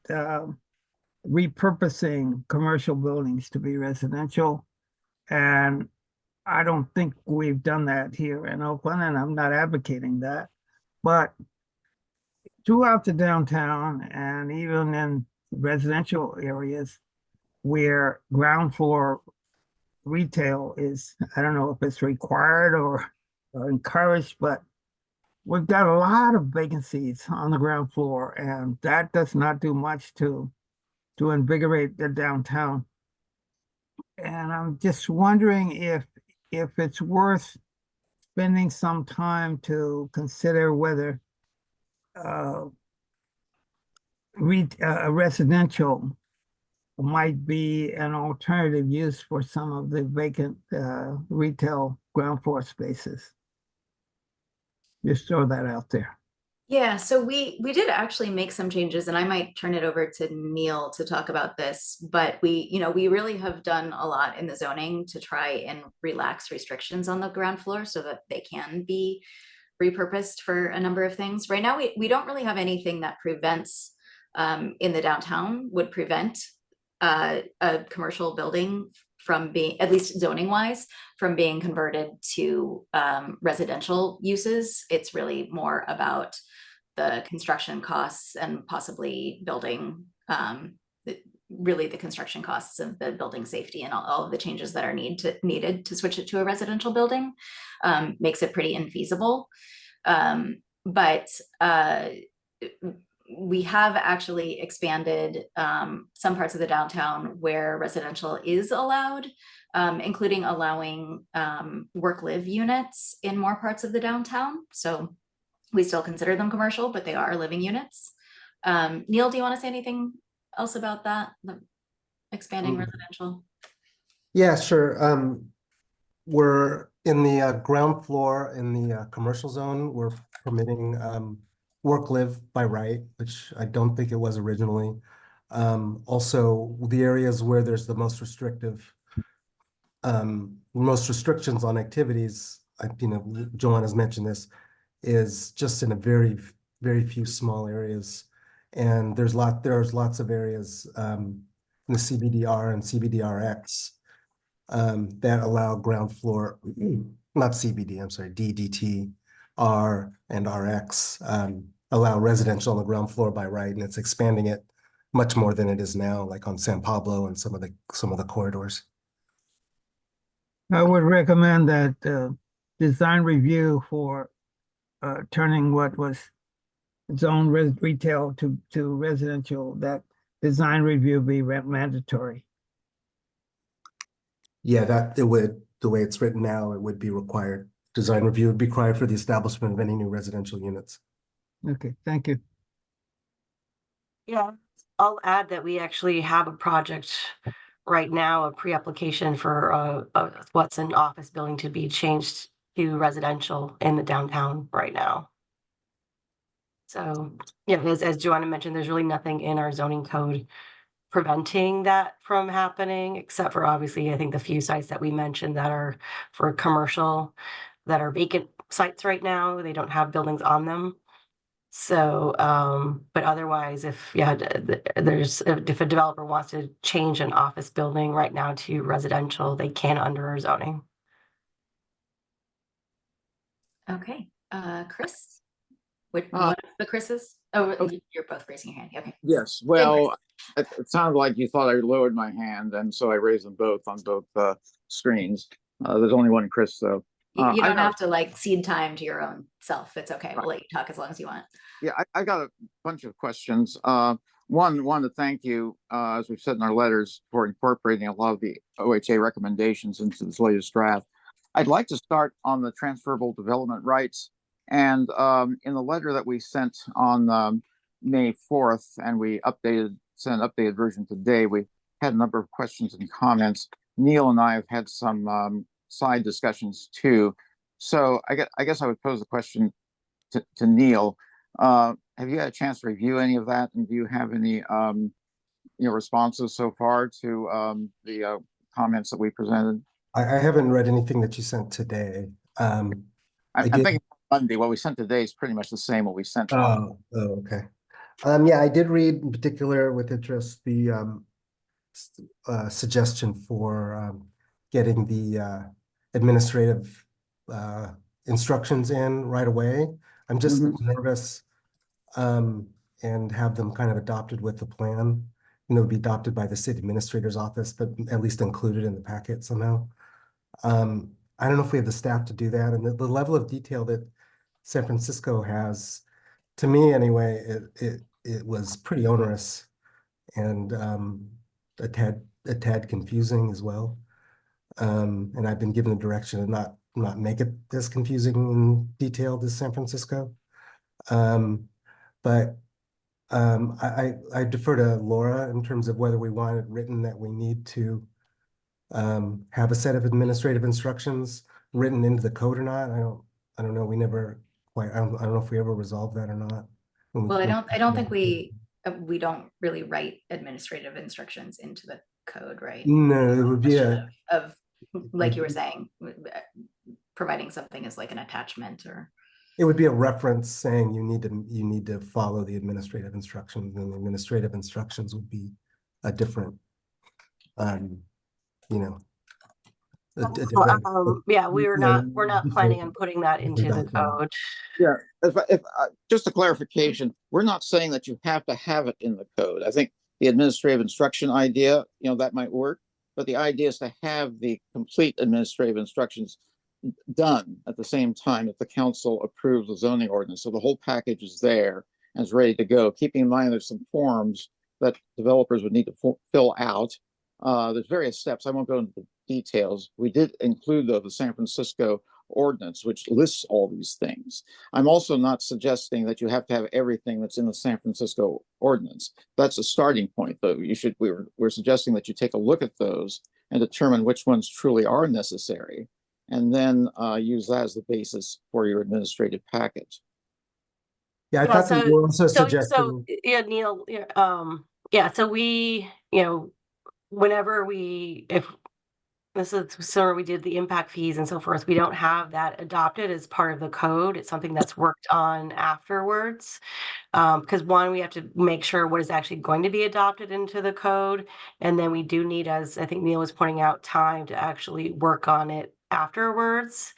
repurposing commercial buildings to be residential. And I don't think we've done that here in Oakland, and I'm not advocating that. But throughout the downtown and even in residential areas where ground floor retail is, I don't know if it's required or encouraged, but we've got a lot of vacancies on the ground floor, and that does not do much to invigorate the downtown. And I'm just wondering if it's worth spending some time to consider whether residential might be an alternative use for some of the vacant retail ground floor spaces. Just throw that out there. Yeah, so we did actually make some changes, and I might turn it over to Neil to talk about this, but we really have done a lot in the zoning to try and relax restrictions on the ground floor so that they can be repurposed for a number of things. Right now, we don't really have anything that prevents in the downtown would prevent a commercial building from being, at least zoning wise, from being converted to residential uses. It's really more about the construction costs and possibly building, really the construction costs of the building safety and all of the changes that are needed to switch it to a residential building makes it pretty infeasible. But we have actually expanded some parts of the downtown where residential is allowed, including allowing work-live units in more parts of the downtown. So we still consider them commercial, but they are living units. Neil, do you want to say anything else about that, the expanding residential? Yeah, sure. We're in the ground floor in the commercial zone. We're permitting work-live by right, which I don't think it was originally. Also, the areas where there's the most restrictions on activities, Joanna's mentioned this, is just in a very, very few small areas. And there's lots of areas in the CBDR and CBDRX that allow ground floor, not CBD, I'm sorry, DDT, R and RX allow residential on the ground floor by right, and it's expanding it much more than it is now, like on San Pablo and some of the corridors. I would recommend that design review for turning what was zone retail to residential, that design review be mandatory. Yeah, the way it's written now, it would be required. Design review would be required for the establishment of any new residential units. Okay, thank you. Yeah, I'll add that we actually have a project right now, a pre-application for what's an office building to be changed to residential in the downtown right now. So, yeah, as Joanna mentioned, there's really nothing in our zoning code preventing that from happening, except for obviously, I think the few sites that we mentioned that are for commercial, that are vacant sites right now. They don't have buildings on them. So, but otherwise, if a developer wants to change an office building right now to residential, they can under our zoning. Okay, Chris? What of the Chris's? Oh, you're both raising your hand. Okay. Yes, well, it sounded like you thought I lowered my hand, and so I raised them both on both screens. There's only one Chris, though. You don't have to like cede time to your own self. It's okay. We'll let you talk as long as you want. Yeah, I got a bunch of questions. One to thank you, as we've said in our letters, for incorporating a lot of the OHA recommendations into this latest draft. I'd like to start on the transferable development rights. And in the letter that we sent on May 4th, and we sent an updated version today, we had a number of questions and comments. Neil and I have had some side discussions too. So I guess I would pose the question to Neil. Have you had a chance to review any of that? And do you have any responses so far to the comments that we presented? I haven't read anything that you sent today. I'm thinking Monday. What we sent today is pretty much the same what we sent. Oh, okay. Yeah, I did read in particular with interest the suggestion for getting the administrative instructions in right away. I'm just nervous and have them kind of adopted with the plan. be adopted by the city administrator's office, but at least included in the packet somehow. I don't know if we have the staff to do that, and the level of detail that San Francisco has, to me anyway, it was pretty onerous and a tad confusing as well. And I've been given the direction to not make it as confusing and detailed as San Francisco. But I defer to Laura in terms of whether we want it written that we need to have a set of administrative instructions written into the code or not. I don't know. We never quite, I don't know if we ever resolved that or not. Well, I don't think we don't really write administrative instructions into the code, right? No, it would be of like you were saying, providing something as like an attachment, or it would be a reference saying you need to follow the administrative instructions, and the administrative instructions would be a different, you know. Yeah, we're not planning on putting that into the code. Yeah, just a clarification, we're not saying that you have to have it in the code. I think the administrative instruction idea, that might work, but the idea is to have the complete administrative instructions done at the same time that the council approves the zoning ordinance. So the whole package is there and is ready to go. Keeping in mind there's some forms that developers would need to fill out. There's various steps. I won't go into the details. We did include though the San Francisco ordinance, which lists all these things. I'm also not suggesting that you have to have everything that's in the San Francisco ordinance. That's a starting point, though. We're suggesting that you take a look at those and determine which ones truly are necessary, and then use that as the basis for your administrative package. Yeah, I thought that you were also suggesting. Yeah, Neil. So we, whenever if this is similar, we did the impact fees and so forth. We don't have that adopted as part of the code. It's something that's worked on afterwards. Because one, we have to make sure what is actually going to be adopted into the code. And then we do need, as I think Neil was pointing out, time to actually work on it afterwards.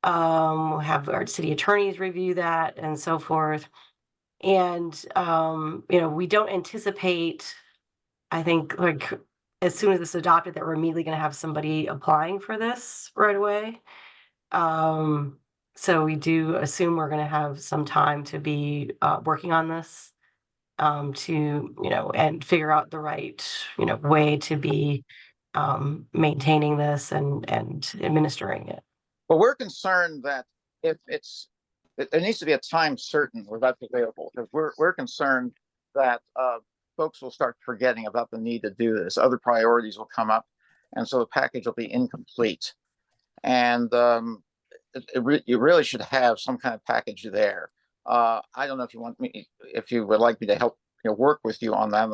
Have our city attorneys review that and so forth. And, we don't anticipate, I think, like, as soon as it's adopted, that we're immediately going to have somebody applying for this right away. So we do assume we're going to have some time to be working on this, to, and figure out the right, way to be maintaining this and administering it. Well, we're concerned that if there needs to be a time certain where that's available, because we're concerned that folks will start forgetting about the need to do this. Other priorities will come up, and so the package will be incomplete. And you really should have some kind of package there. I don't know if you would like me to help work with you on that,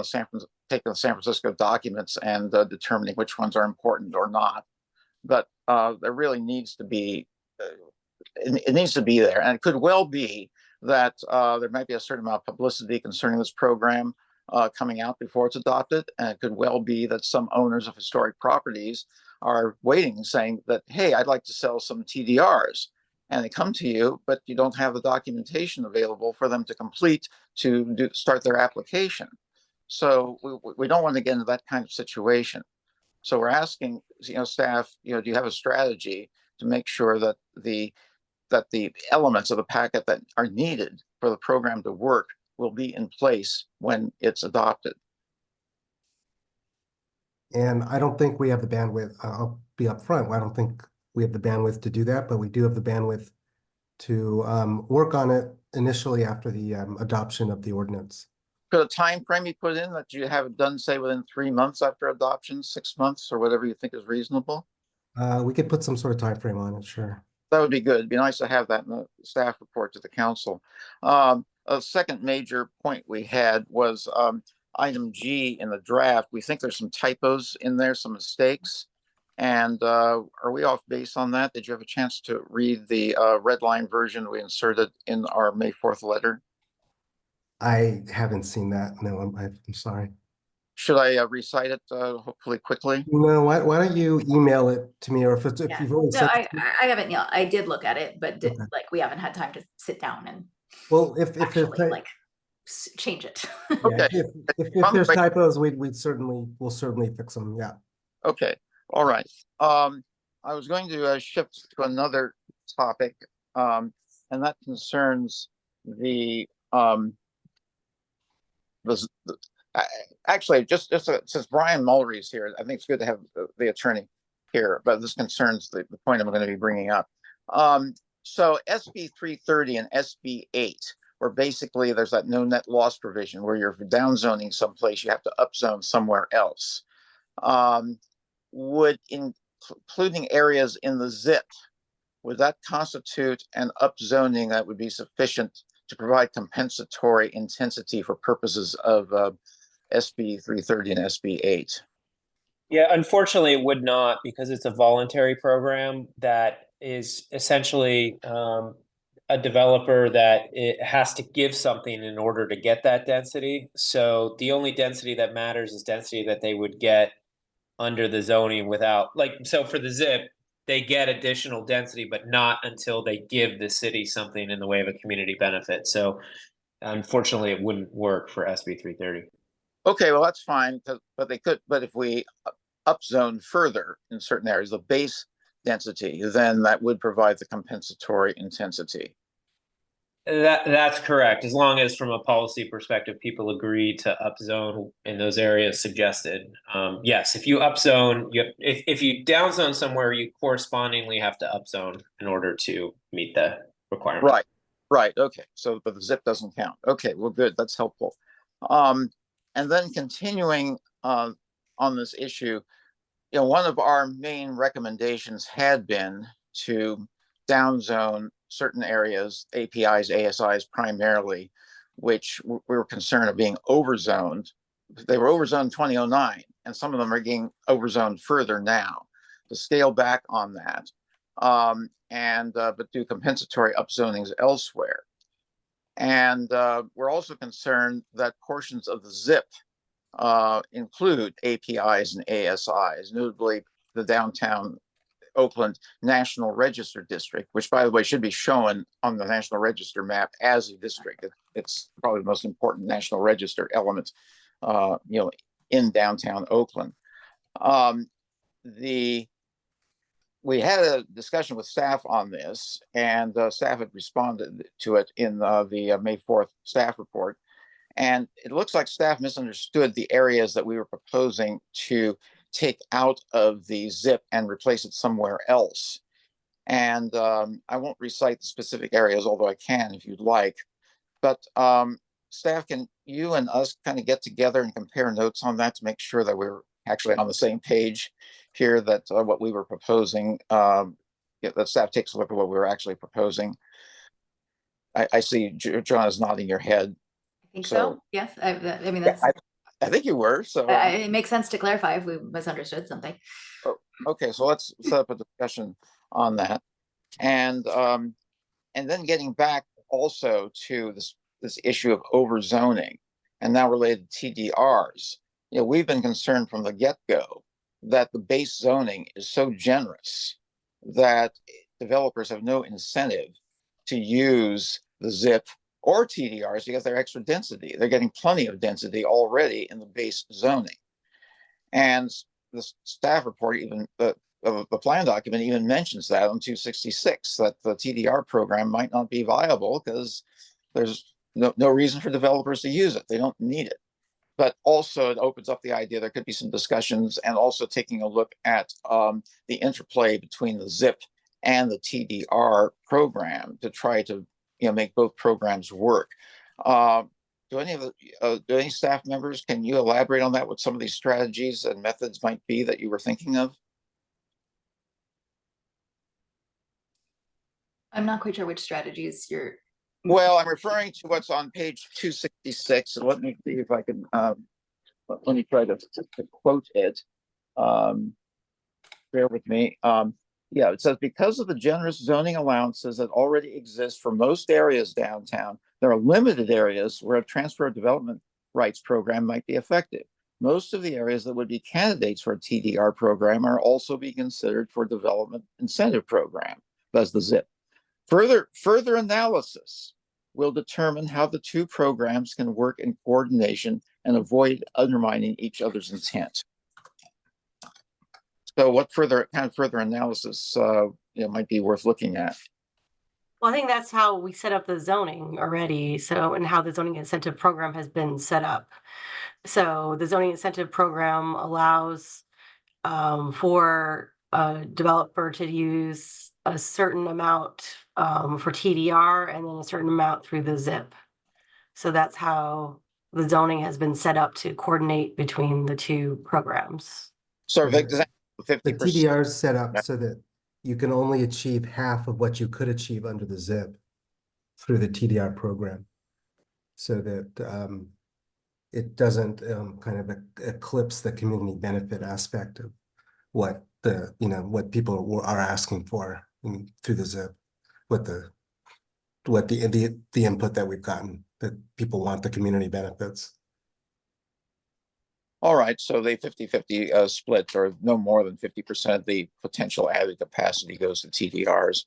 taking the San Francisco documents and determining which ones are important or not. But there really needs to be, it needs to be there. And it could well be that there might be a certain amount of publicity concerning this program coming out before it's adopted. And it could well be that some owners of historic properties are waiting, saying that, hey, I'd like to sell some TDRs. And they come to you, but you don't have the documentation available for them to complete to start their application. So we don't want to get into that kind of situation. So we're asking, staff, do you have a strategy to make sure that the elements of the packet that are needed for the program to work will be in place when it's adopted? And I don't think we have the bandwidth. I'll be upfront. I don't think we have the bandwidth to do that, but we do have the bandwidth to work on it initially after the adoption of the ordinance. Could a time frame you put in that you have it done, say, within 3 months after adoption, 6 months, or whatever you think is reasonable? We could put some sort of time frame on it, sure. That would be good. It'd be nice to have that in the staff report to the council. A second major point we had was item G in the draft. We think there's some typos in there, some mistakes. And are we off base on that? Did you have a chance to read the red line version we inserted in our May 4th letter? I haven't seen that. No, I'm sorry. Should I recite it hopefully quickly? No, why don't you email it to me, or if you've already no, I haven't, Neil. I did look at it, but we haven't had time to sit down and well, if actually, change it. Yeah, Okay. if there's typos, we'll certainly fix them, yeah. Okay, all right. I was going to shift to another topic, and that concerns the actually just since Brian Mulry is here, I think it's good to have the attorney here, but this concerns the point I'm going to be bringing up. So SB 330 and SB 8, where basically there's that no net loss provision where you're downzoning someplace, you have to upzone somewhere else. Would including areas in the ZIP, would that constitute an upzoning that would be sufficient to provide compensatory intensity for purposes of SB 330 and SB 8? Yeah, unfortunately, it would not, because it's a voluntary program that is essentially a developer that it has to give something in order to get that density. So the only density that matters is density that they would get under the zoning without, like, so for the ZIP, they get additional density, but not until they give the city something in the way of a community benefit. So unfortunately, it wouldn't work for SB 330. Okay, well, that's fine, but they could, but if we upzone further in certain areas, the base density, then that would provide the compensatory intensity. That's correct. As long as from a policy perspective, people agree to upzone in those areas suggested. Yes, if you upzone, if you downzone somewhere, you correspondingly have to upzone in order to meet the requirement. Right. Okay. So, but the ZIP doesn't count. Okay. Well, good. That's helpful. And then continuing on this issue, one of our main recommendations had been to downzone certain areas, APIs, ASIs primarily, which we were concerned of being overzoned. They were overzoned 2009, and some of them are getting overzoned further now. To scale back on that, but do compensatory upzonings elsewhere. And we're also concerned that portions of the ZIP include APIs and ASIs, notably the Downtown Oakland National Register District, which, by the way, should be shown on the National Register map as a district. It's probably the most important National Register element, in downtown Oakland. We had a discussion with staff on this, and staff had responded to it in the May 4th staff report. And it looks like staff misunderstood the areas that we were proposing to take out of the ZIP and replace it somewhere else. And I won't recite the specific areas, although I can if you'd like. But staff, can you and us kind of get together and compare notes on that to make sure that we're actually on the same page here, that what we were proposing, that staff takes a look at what we were actually proposing. I see John is nodding your head. I think so. Yes. I mean, that's. I think you were. So it makes sense to clarify if we misunderstood something. Okay, so let's set up a discussion on that, and then getting back also to this issue of overzoning, and now related to TDRs. We've been concerned from the get-go that the base zoning is so generous that developers have no incentive to use the ZIP or TDRs because they're extra density. They're getting plenty of density already in the base zoning. And the staff report, even the plan document, even mentions that on 266, that the TDR program might not be viable because there's no reason for developers to use it. They don't need it. But also it opens up the idea there could be some discussions, and also taking a look at the interplay between the ZIP and the TDR program to try to make both programs work. Do any staff members, can you elaborate on that, what some of these strategies and methods might be that you were thinking of? I'm not quite sure which strategies you're. Well, I'm referring to what's on page 266, and let me see if I can, let me try to quote it. Bear with me. Yeah, it says, because of the generous zoning allowances that already exist for most areas downtown, there are limited areas where a transfer of development rights program might be effective. Most of the areas that would be candidates for a TDR program are also be considered for development incentive program. That's the ZIP. Further analysis will determine how the two programs can work in coordination and avoid undermining each other's intent. So what further analysis might be worth looking at? Well, I think that's how we set up the zoning already. So, and how the zoning incentive program has been set up. So the zoning incentive program allows for a developer to use a certain amount for TDR and then a certain amount through the ZIP. So that's how the zoning has been set up to coordinate between the two programs. So The 50%. TDR is set up so that you can only achieve half of what you could achieve under the ZIP through the TDR program, so that it doesn't kind of eclipse the community benefit aspect of what what people are asking for through the ZIP, what the input that we've gotten, that people want the community benefits. All right, so the 50-50 split, or no more than 50% of the potential added capacity goes to TDRs.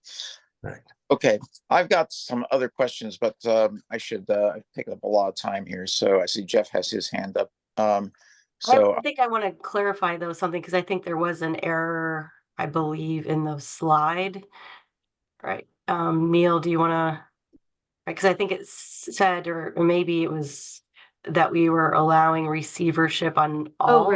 Right. Okay, I've got some other questions, but I should take up a lot of time here. So I see Jeff has his hand up. I think I want to clarify though something, because I think there was an error, I believe, in the slide. Right. Neil, do you want to? Because I think it said, or maybe it was that we were allowing receivership on all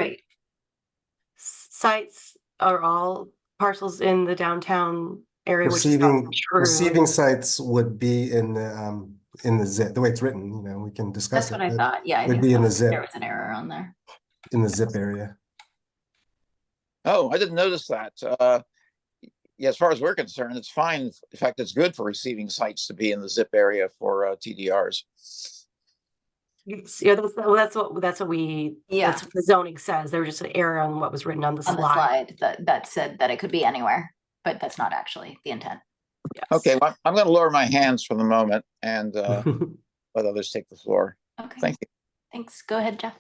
sites or all parcels in the downtown area. Receiving sites would be in the ZIP. The way it's written, we can discuss That's what I thought. Yeah, I would think be in the ZIP. there was an error on there. In the ZIP area. Oh, I didn't notice that. Yeah, as far as we're concerned, it's fine. In fact, it's good for receiving sites to be in the ZIP area for TDRs. Yeah, that's what the zoning says. There was just an error on what was written on the slide. That said that it could be anywhere, but that's not actually the intent. Yes. Okay, well, I'm going to lower my hands for the moment and let others take the floor. Okay. Thank you. Thanks. Go ahead, Jeff.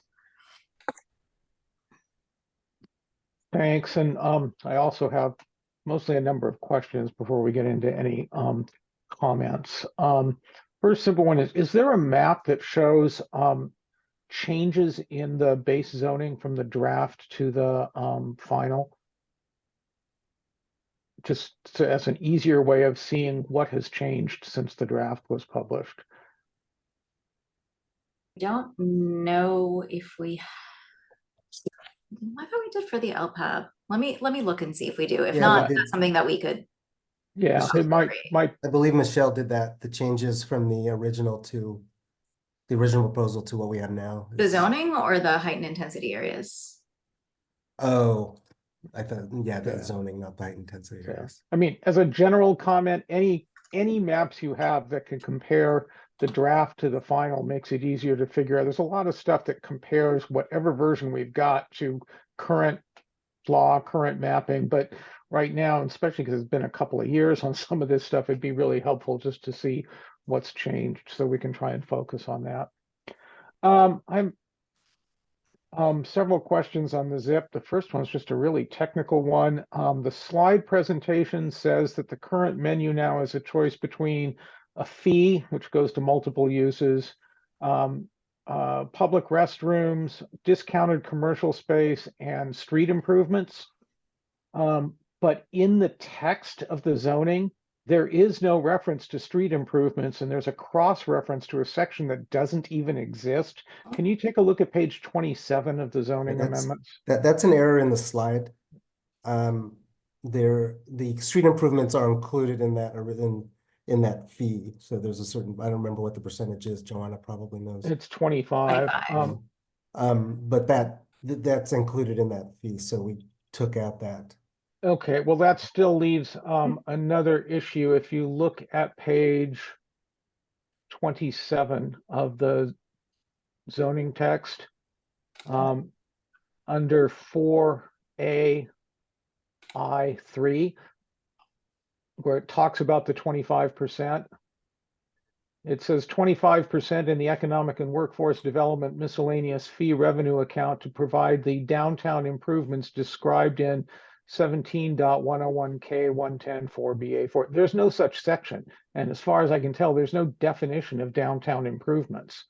Thanks. And I also have mostly a number of questions before we get into any comments. First simple one is there a map that shows changes in the base zoning from the draft to the final? Just as an easier way of seeing what has changed since the draft was published. I don't know if we. I thought we did for the LPAB. Let me look and see if we do. If not, that's something that we could. Yeah, it might. I believe Michelle did that. The changes from the original proposal to what we have now. The zoning or the heightened intensity areas? Oh, I thought, the zoning, not the heightened intensity areas. I mean, as a general comment, any maps you have that can compare the draft to the final makes it easier to figure out. There's a lot of stuff that compares whatever version we've got to current law, current mapping, but right now, especially because it's been a couple of years on some of this stuff, it'd be really helpful just to see what's changed so we can try and focus on that. Several questions on the ZIP. The first one is just a really technical one. The slide presentation says that the current menu now is a choice between a fee, which goes to multiple uses, public restrooms, discounted commercial space, and street improvements. But in the text of the zoning, there is no reference to street improvements, and there's a cross-reference to a section that doesn't even exist. Can you take a look at page 27 of the zoning amendments? That's an error in the slide. The street improvements are included in that in that fee. So there's a certain, I don't remember what the percentage is. Joanna probably knows. It's 25. But that's included in that fee. So we took out that. Okay, well, that still leaves another issue. If you look at page 27 of the zoning text, under 4A I3, where it talks about the 25%, it says 25% in the economic and workforce development miscellaneous fee revenue account to provide the downtown improvements described in 17.101K110 4BA4. There's no such section. And as far as I can tell, there's no definition of downtown improvements.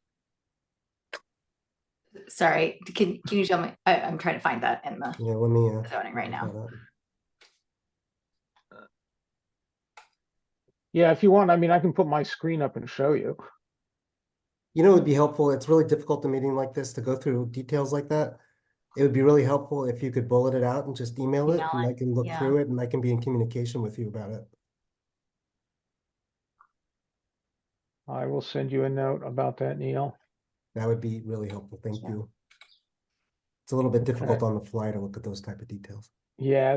Sorry, can you show me? I'm trying to find that in the Yeah, let me. zoning right now. Yeah, if you want, I mean, I can put my screen up and show you. You know, it would be helpful. It's really difficult in a meeting like this to go through details like that. It would be really helpful if you could bullet it out and just email it, Email and it, I can look yeah. through it, and I can be in communication with you about it. I will send you a note about that, Neil. That would be really helpful. Thank Yeah. you. It's a little bit difficult Okay. on the fly to look at those type of details. Yeah,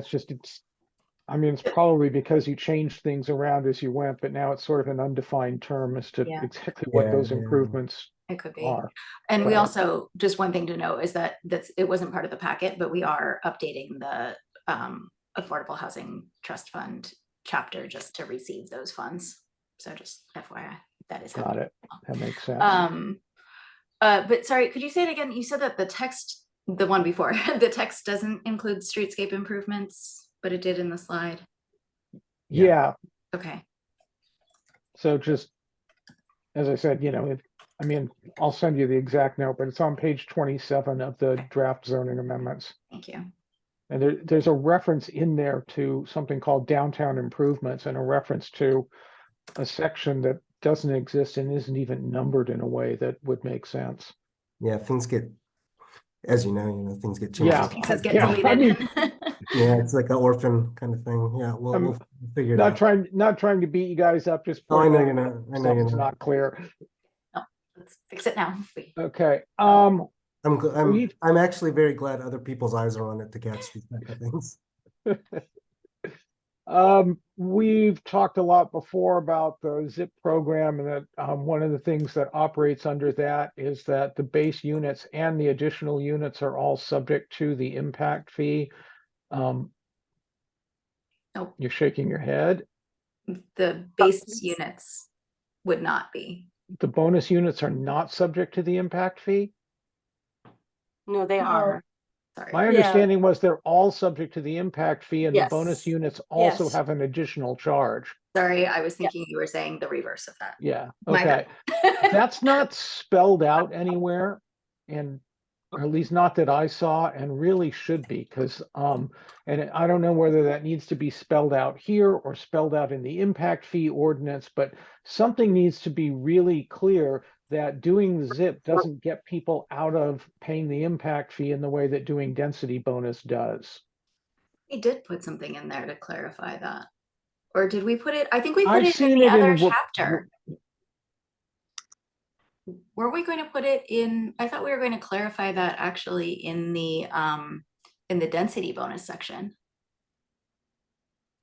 I mean, it's probably because you changed things around as you went, but now it's sort of an undefined term as to Yeah. exactly what Yeah, those yeah. improvements It could be. are. And we Right. also, just one thing to note is that it wasn't part of the packet, but we are updating the Affordable Housing Trust Fund chapter just to receive those funds. So just FYI, that is Got happening. it. That makes sense. But sorry, could you say it again? You said that the text, the one before, the text doesn't include streetscape improvements, but it did in the slide. Yeah. Okay. So just, as I said, I mean, I'll send you the exact note, but it's on page 27 of the draft zoning amendments. Thank you. And there's a reference in there to something called downtown improvements and a reference to a section that doesn't exist and isn't even numbered in a way that would make sense. Yeah, things get, as you know, things get changed. Yeah. Pieces get Yeah, I deleted. Yeah, it's like an orphan kind of thing. Yeah, we'll figure it Not out. trying to beat you guys up, just Oh, I know pointing you're out not. I know you're something's not. not clear. Let's fix it now. Okay. I'm We- actually very glad other people's eyes are on it to catch these type of things. We've talked a lot before about the ZIP program, and that one of the things that operates under that is that the base units and the additional units are all subject to the impact fee. Nope. You're shaking your head. The base units would not be. The bonus units are not subject to the impact fee. No, they are. Sorry. My understanding was they're all subject to the impact fee, and the bonus Yes. units also Yes. have an additional charge. Sorry, I was thinking you were saying the reverse of that. Yeah, My okay. bad. That's not spelled out anywhere, and or at least not that I saw, and really should be, because and I don't know whether that needs to be spelled out here or spelled out in the impact fee ordinance, but something needs to be really clear that doing the ZIP doesn't get people out of paying the impact fee in the way that doing density bonus does. We did put something in there to clarify that. Or did we put it? I think we put I've it in seen the it in other what- chapter. Were we going to put it in? I thought we were going to clarify that actually in the density bonus section.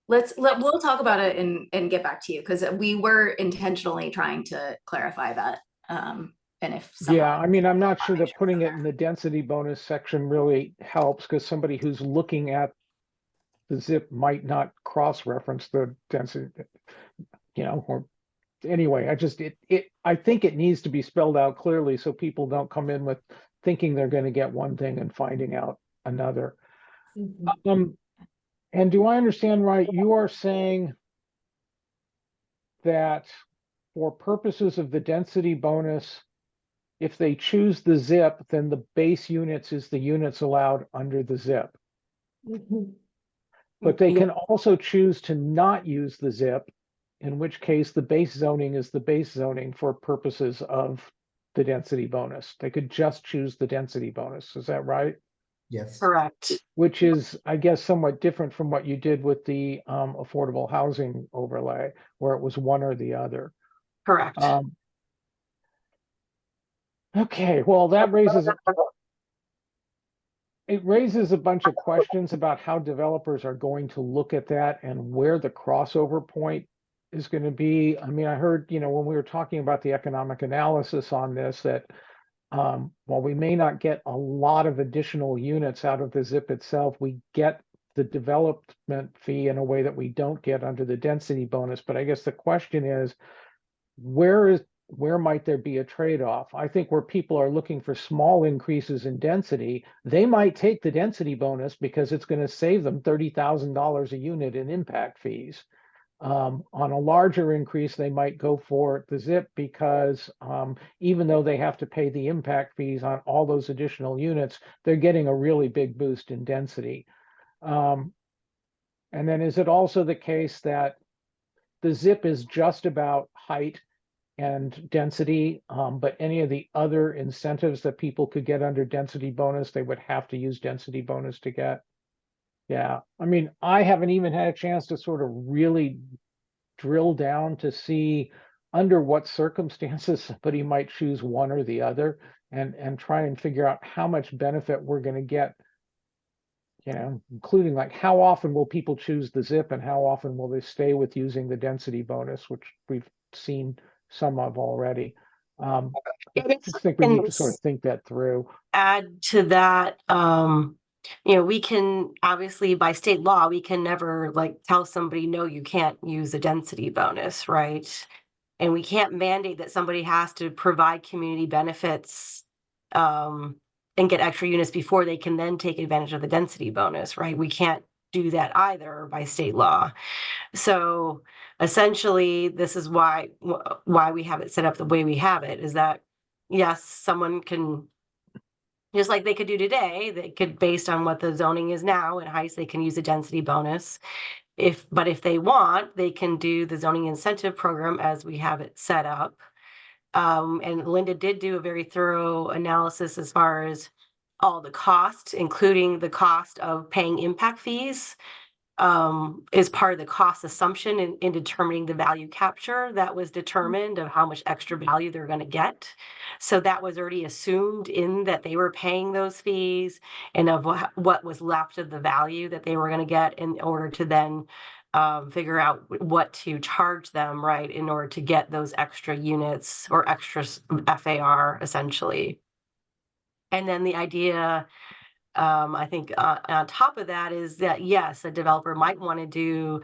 We'll talk about it and get back to you, because we were intentionally trying to clarify that. And if Yeah, I mean, I'm not sure that putting it in the density bonus section really helps, because somebody who's looking at the ZIP might not cross-reference the density, or anyway, I think it needs to be spelled out clearly so people don't come in with thinking they're going to get one thing and finding out another. And do I understand right? You are saying that for purposes of the density bonus, if they choose the ZIP, then the base units is the units allowed under the ZIP. But they can also choose to not use the ZIP, in which case the base zoning is the base zoning for purposes of the density bonus. They could just choose the density bonus. Is that right? Yes. Correct. Which is, I guess, somewhat different from what you did with the affordable housing overlay, where it was one or the other. Correct. Okay, well, that raises a bunch of questions about how developers are going to look at that and where the crossover point is going to be. I mean, I heard, when we were talking about the economic analysis on this, that while we may not get a lot of additional units out of the ZIP itself, we get the development fee in a way that we don't get under the density bonus. But I guess the question is, where where might there be a trade-off? I think where people are looking for small increases in density, they might take the density bonus because it's going to save them $30,000 a unit in impact fees. On a larger increase, they might go for the ZIP because even though they have to pay the impact fees on all those additional units, they're getting a really big boost in density. And then is it also the case that the ZIP is just about height and density, but any of the other incentives that people could get under density bonus, they would have to use density bonus to get? Yeah, I mean, I haven't even had a chance to sort of really drill down to see under what circumstances somebody might choose one or the other, and try and figure out how much benefit we're going to get, you know, including like how often will people choose the ZIP and how often will they stay with using the density bonus, which we've seen some of already. I just think we need to sort of think that through. Add to that, you know, we can obviously by state law, we can never like tell somebody, no, you can't use a density bonus, right? And we can't mandate that somebody has to provide community benefits and get extra units before they can then take advantage of the density bonus, right? We can't do that either by state law. So essentially, this is why we have it set up the way we have it, is that yes, someone can, just like they could do today, they could, based on what the zoning is now in heights, they can use a density bonus. But if they want, they can do the zoning incentive program as we have it set up. And Linda did do a very thorough analysis as far as all the costs, including the cost of paying impact fees, is part of the cost assumption in determining the value capture that was determined of how much extra value they're going to get. So that was already assumed in that they were paying those fees and of what was left of the value that they were going to get in order to then figure out what to charge them, right, in order to get those extra units or extra FAR essentially. And then the idea, I think on top of that is that, yes, a developer might want to do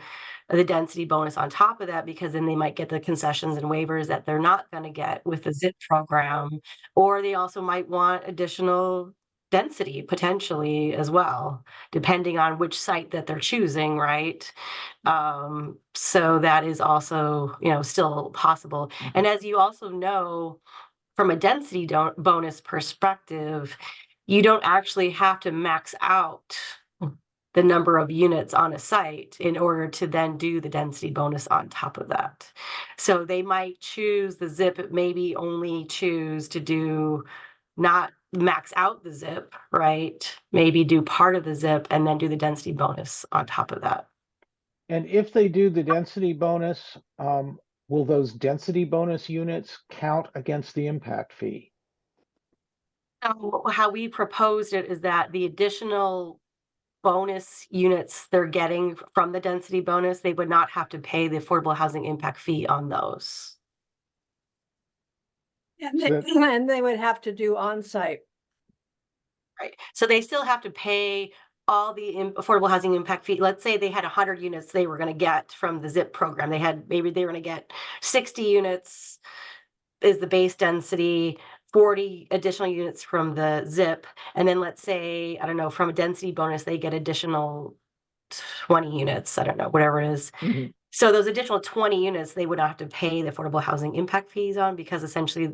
the density bonus on top of that, because then they might get the concessions and waivers that they're not going to get with the ZIP program, or they also might want additional density potentially as well, depending on which site that they're choosing, right? So that is also, you know, still possible. And as you also know, from a density bonus perspective, you don't actually have to max out the number of units on a site in order to then do the density bonus on top of that. So they might choose the ZIP, maybe only choose to do, not max out the ZIP, right? Maybe do part of the ZIP and then do the density bonus on top of that. And if they do the density bonus, will those density bonus units count against the impact fee? How we proposed it is that the additional bonus units they're getting from the density bonus, they would not have to pay the affordable housing impact fee on those. And they would have to do on-site. Right. So they still have to pay all the affordable housing impact fee. Let's say they had 100 units they were going to get from the ZIP program. Maybe they were going to get 60 units is the base density, 40 additional units from the ZIP. And then let's say, I don't know, from a density bonus, they get additional 20 units. I don't know, whatever it is. Mm-hmm. So those additional 20 units, they would not have to pay the affordable housing impact fees on, because essentially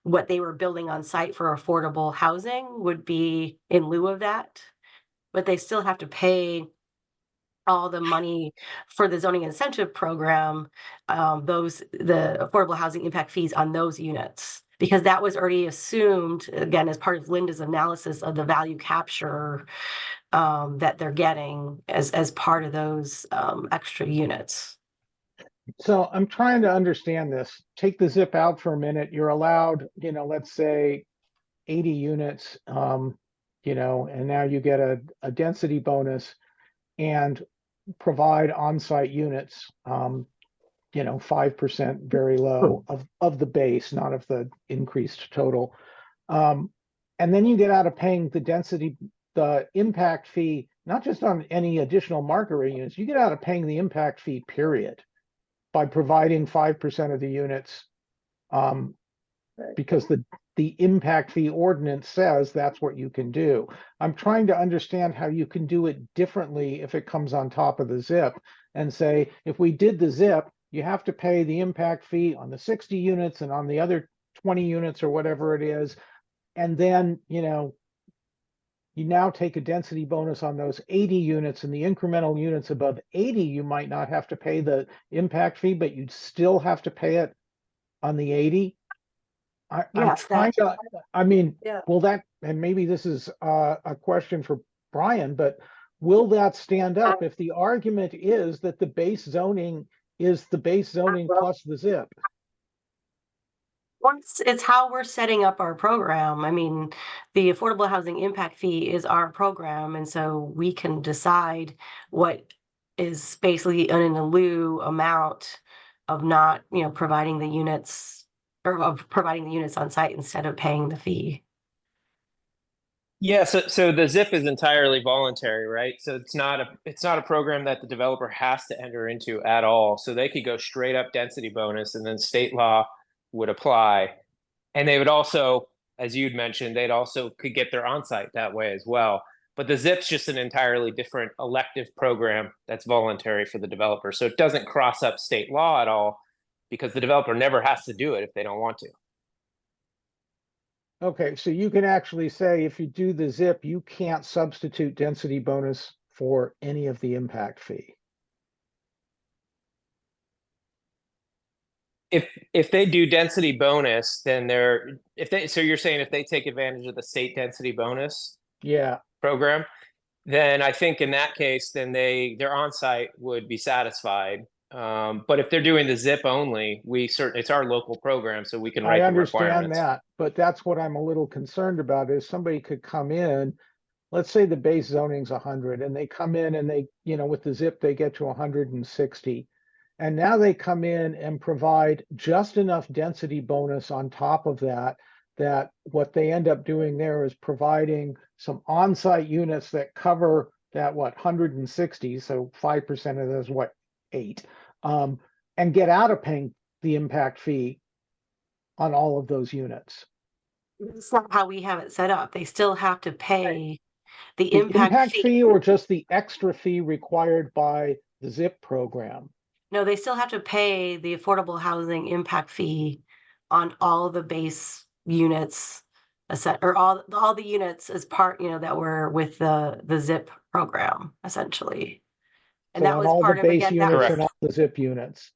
what they were building on site for affordable housing would be in lieu of that. But they still have to pay all the money for the zoning incentive program, the affordable housing impact fees on those units, because that was already assumed, again, as part of Linda's analysis of the value capture that they're getting as part of those extra units. So I'm trying to understand this. Take the ZIP out for a minute. You're allowed, you know, let's say 80 units, you know, and now you get a density bonus and provide on-site units, you know, 5% very low of the base, not of the increased total. And then you get out of paying the impact fee, not just on any additional market rate units, you get out of paying the impact fee, period, by providing 5% of the units Because the impact fee ordinance says that's what you can do. I'm trying to understand how you can do it differently if it comes on top of the ZIP and say, if we did the ZIP, you have to pay the impact fee on the 60 units and on the other 20 units or whatever it is. And then, you know, you now take a density bonus on those 80 units, and the incremental units above 80, you might not have to pay the impact fee, but you'd still have to pay it on the 80. I'm Yes, trying to, I mean, Yeah. will that, and maybe this is a question for Brian, but will that stand up if the argument is that the base zoning is the base zoning plus the ZIP? Once it's how we're setting up our program. I mean, the affordable housing impact fee is our program, and so we can decide what is basically an in lieu amount of not, you know, providing the units or of providing the units on site instead of paying the fee. Yeah, so the ZIP is entirely voluntary, right? So it's not a program that the developer has to enter into at all. So they could go straight up density bonus, and then state law would apply. And they would also, as you'd mentioned, they'd also could get their on-site that way as well. But the ZIP's just an entirely different elective program that's voluntary for the developer. So it doesn't cross up state law at all, because the developer never has to do it if they don't want to. Okay, so you can actually say if you do the ZIP, you can't substitute density bonus for any of the impact fee. If they do density bonus, then so you're saying if they take advantage of the state density bonus Yeah, program, then I think in that case, then their on-site would be satisfied. But if they're doing the ZIP only, it's our local program, so we can I write the understand requirements. that, but that's what I'm a little concerned about is somebody could come in, let's say the base zoning's 100 and they come in and they, you know, with the ZIP, they get to 160. And now they come in and provide just enough density bonus on top of that, that what they end up doing there is providing some on-site units that cover that, 160, so 5% of those, 8, and get out of paying the impact fee on all of those units. It's not how we have it set up. They still have to pay the The impact fee. fee or just the extra fee required by the ZIP program? No, they still have to pay the affordable housing impact fee on all the base units, or all the units as part, you know, that were with the ZIP program, essentially. And So that on was all the part of, base again, that units was, and all the ZIP units,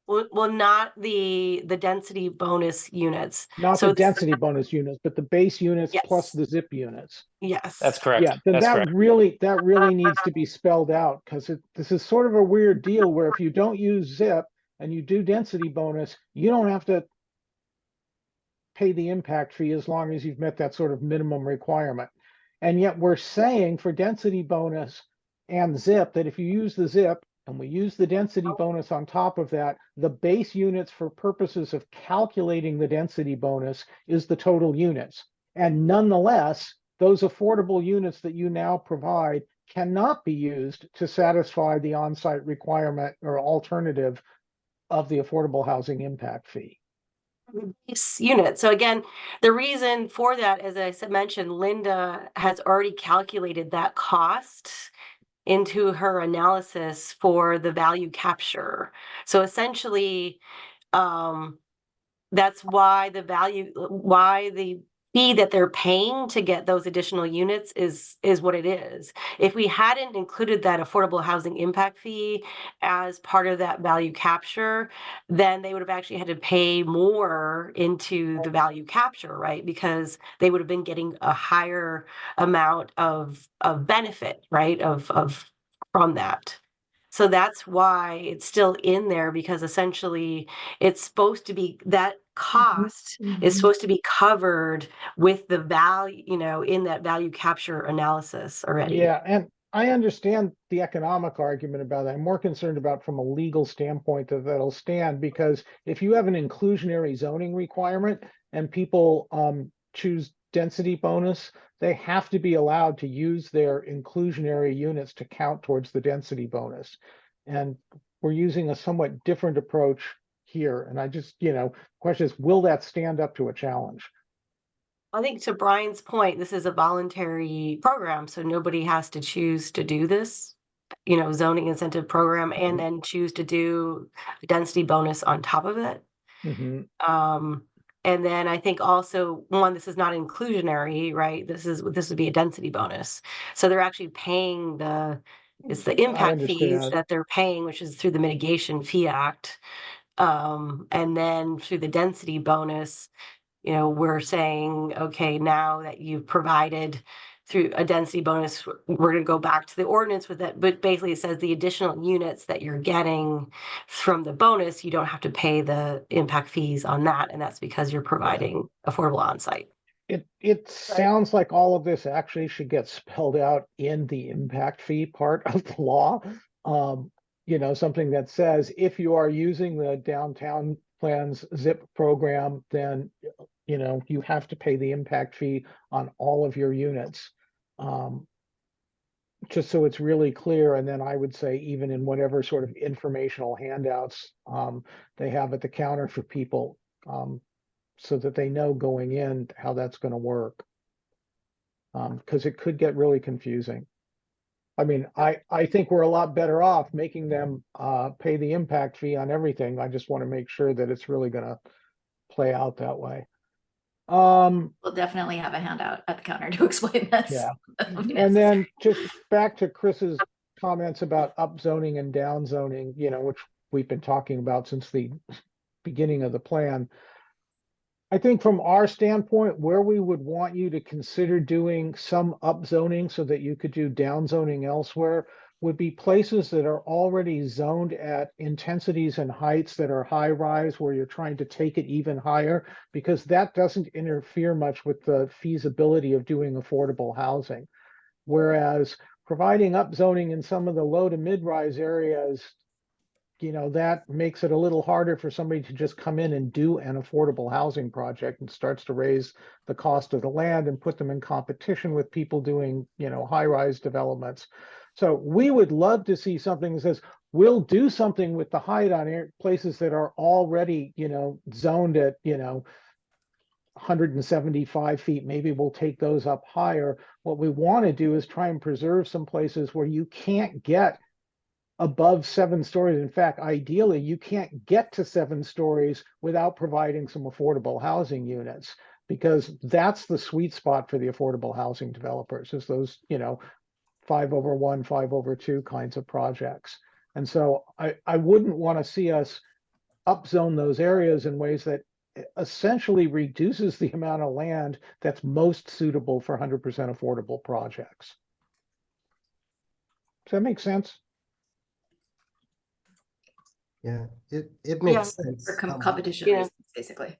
well, not the density bonus units. not So the it's- density bonus units, but the base units plus Yes. the ZIP units. Yes. That's correct. Yeah, then That's that correct. really needs to be spelled out, because this is sort of a weird deal where if you don't use ZIP and you do density bonus, you don't have to pay the impact fee as long as you've met that sort of minimum requirement. And yet we're saying for density bonus and ZIP that if you use the ZIP and we use the density bonus on top of that, the base units for purposes of calculating the density bonus is the total units. And nonetheless, those affordable units that you now provide cannot be used to satisfy the on-site requirement or alternative of the affordable housing impact fee. Base unit. So again, the reason for that, as I mentioned, Linda has already calculated that cost into her analysis for the value capture. So essentially, that's why the fee that they're paying to get those additional units is what it is. If we hadn't included that affordable housing impact fee as part of that value capture, then they would have actually had to pay more into the value capture, right? Because they would have been getting a higher amount of benefit, right? Of from that. So that's why it's still in there, because essentially it's supposed to be, that cost is supposed to be covered with the value, you know, in that value capture analysis already. Yeah, and I understand the economic argument about that. I'm more concerned about from a legal standpoint that that'll stand, because if you have an inclusionary zoning requirement and people choose density bonus, they have to be allowed to use their inclusionary units to count towards the density bonus. And we're using a somewhat different approach here. And I just, question is, will that stand up to a challenge? I think to Brian's point, this is a voluntary program, so nobody has to choose to do this, zoning incentive program and then choose to do a density bonus on top of it. And then I think also, one, this is not inclusionary, right? This would be a density bonus. So they're actually paying it's the impact fees understand. that they're paying, which is through the Mitigation Fee Act. And then through the density bonus, we're saying, okay, now that you've provided through a density bonus, we're going to go back to the ordinance with it. But basically it says the additional units that you're getting from the bonus, you don't have to pay the impact fees on that. And that's because you're providing affordable on-site. It sounds like all of this actually should get spelled out in the impact fee part of the law. Something that says if you are using the downtown plans ZIP program, then you have to pay the impact fee on all of your units. Just so it's really clear. And then I would say even in whatever sort of informational handouts they have at the counter for people, so that they know going in how that's going to work. Because it could get really confusing. I mean, I think we're a lot better off making them pay the impact fee on everything. I just want to make sure that it's really going to play out that way. We'll definitely have a handout at the counter to explain this. Yeah. And then just back to Chris's comments about upzoning and downzoning, which we've been talking about since the beginning of the plan. I think from our standpoint, where we would want you to consider doing some upzoning so that you could do downzoning elsewhere would be places that are already zoned at intensities and heights that are high rise, where you're trying to take it even higher, because that doesn't interfere much with the feasibility of doing affordable housing. Whereas providing upzoning in some of the low to mid-rise areas, that makes it a little harder for somebody to just come in and do an affordable housing project, and starts to raise the cost of the land and put them in competition with people doing, high-rise developments. So we would love to see something that says, we'll do something with the height on places that are already, zoned at, 175 feet. Maybe we'll take those up higher. What we want to do is try and preserve some places where you can't get above 7 stories. In fact, ideally, you can't get to 7 stories without providing some affordable housing units, because that's the sweet spot for the affordable housing developers, is those, 5/1, 5/2 kinds of projects. And so I wouldn't want to see us upzone those areas in ways that essentially reduces the amount of land that's most suitable for 100% affordable projects. Does that make sense? Yeah, it makes sense. For competition reasons, basically.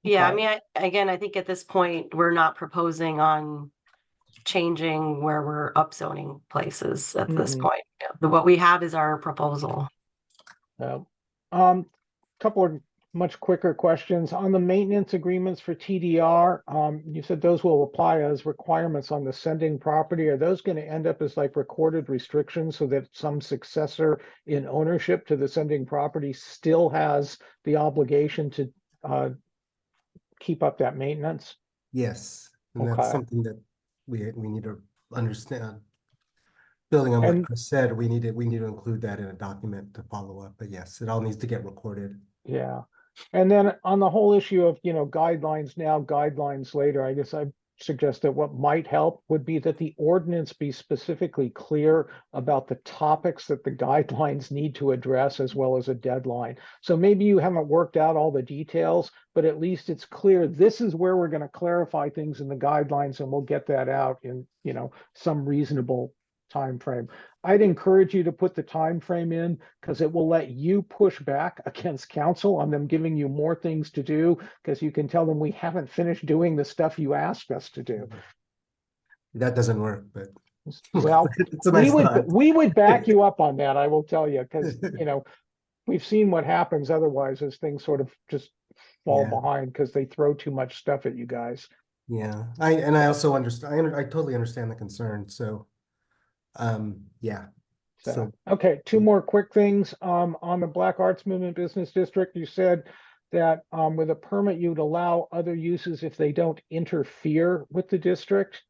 Yeah, Okay. I mean, I think at this point, we're not proposing on changing where we're upzoning places at this point. What we have is our proposal. Couple of much quicker questions on the maintenance agreements for TDR. You said those will apply as requirements on the sending property. Are those going to end up as like recorded restrictions so that some successor in ownership to the sending property still has the obligation to keep up that maintenance? Yes, and Okay. that's something that we need to understand. Building on what Chris said, we need to include that in a document to follow up. But yes, it all needs to get recorded. Yeah. And then on the whole issue of, guidelines now, guidelines later, I guess I suggest that what might help would be that the ordinance be specifically clear about the topics that the guidelines need to address, as well as a deadline. So maybe you haven't worked out all the details, but at least it's clear this is where we're going to clarify things in the guidelines, and we'll get that out in, some reasonable time frame. I'd encourage you to put the time frame in, because it will let you push back against council on them giving you more things to do, because you can tell them we haven't finished doing the stuff you asked us to do. That doesn't work, but well, it's a nice thought. we would back you up on that, I will tell you, because we've seen what happens otherwise as things sort of just fall behind because they throw too much stuff at you guys. Yeah, I also understand. I totally understand the concern. So yeah, So, okay, two more quick things. On the Black Arts Movement Business District, you said that with a permit, you'd allow other uses if they don't interfere with the district.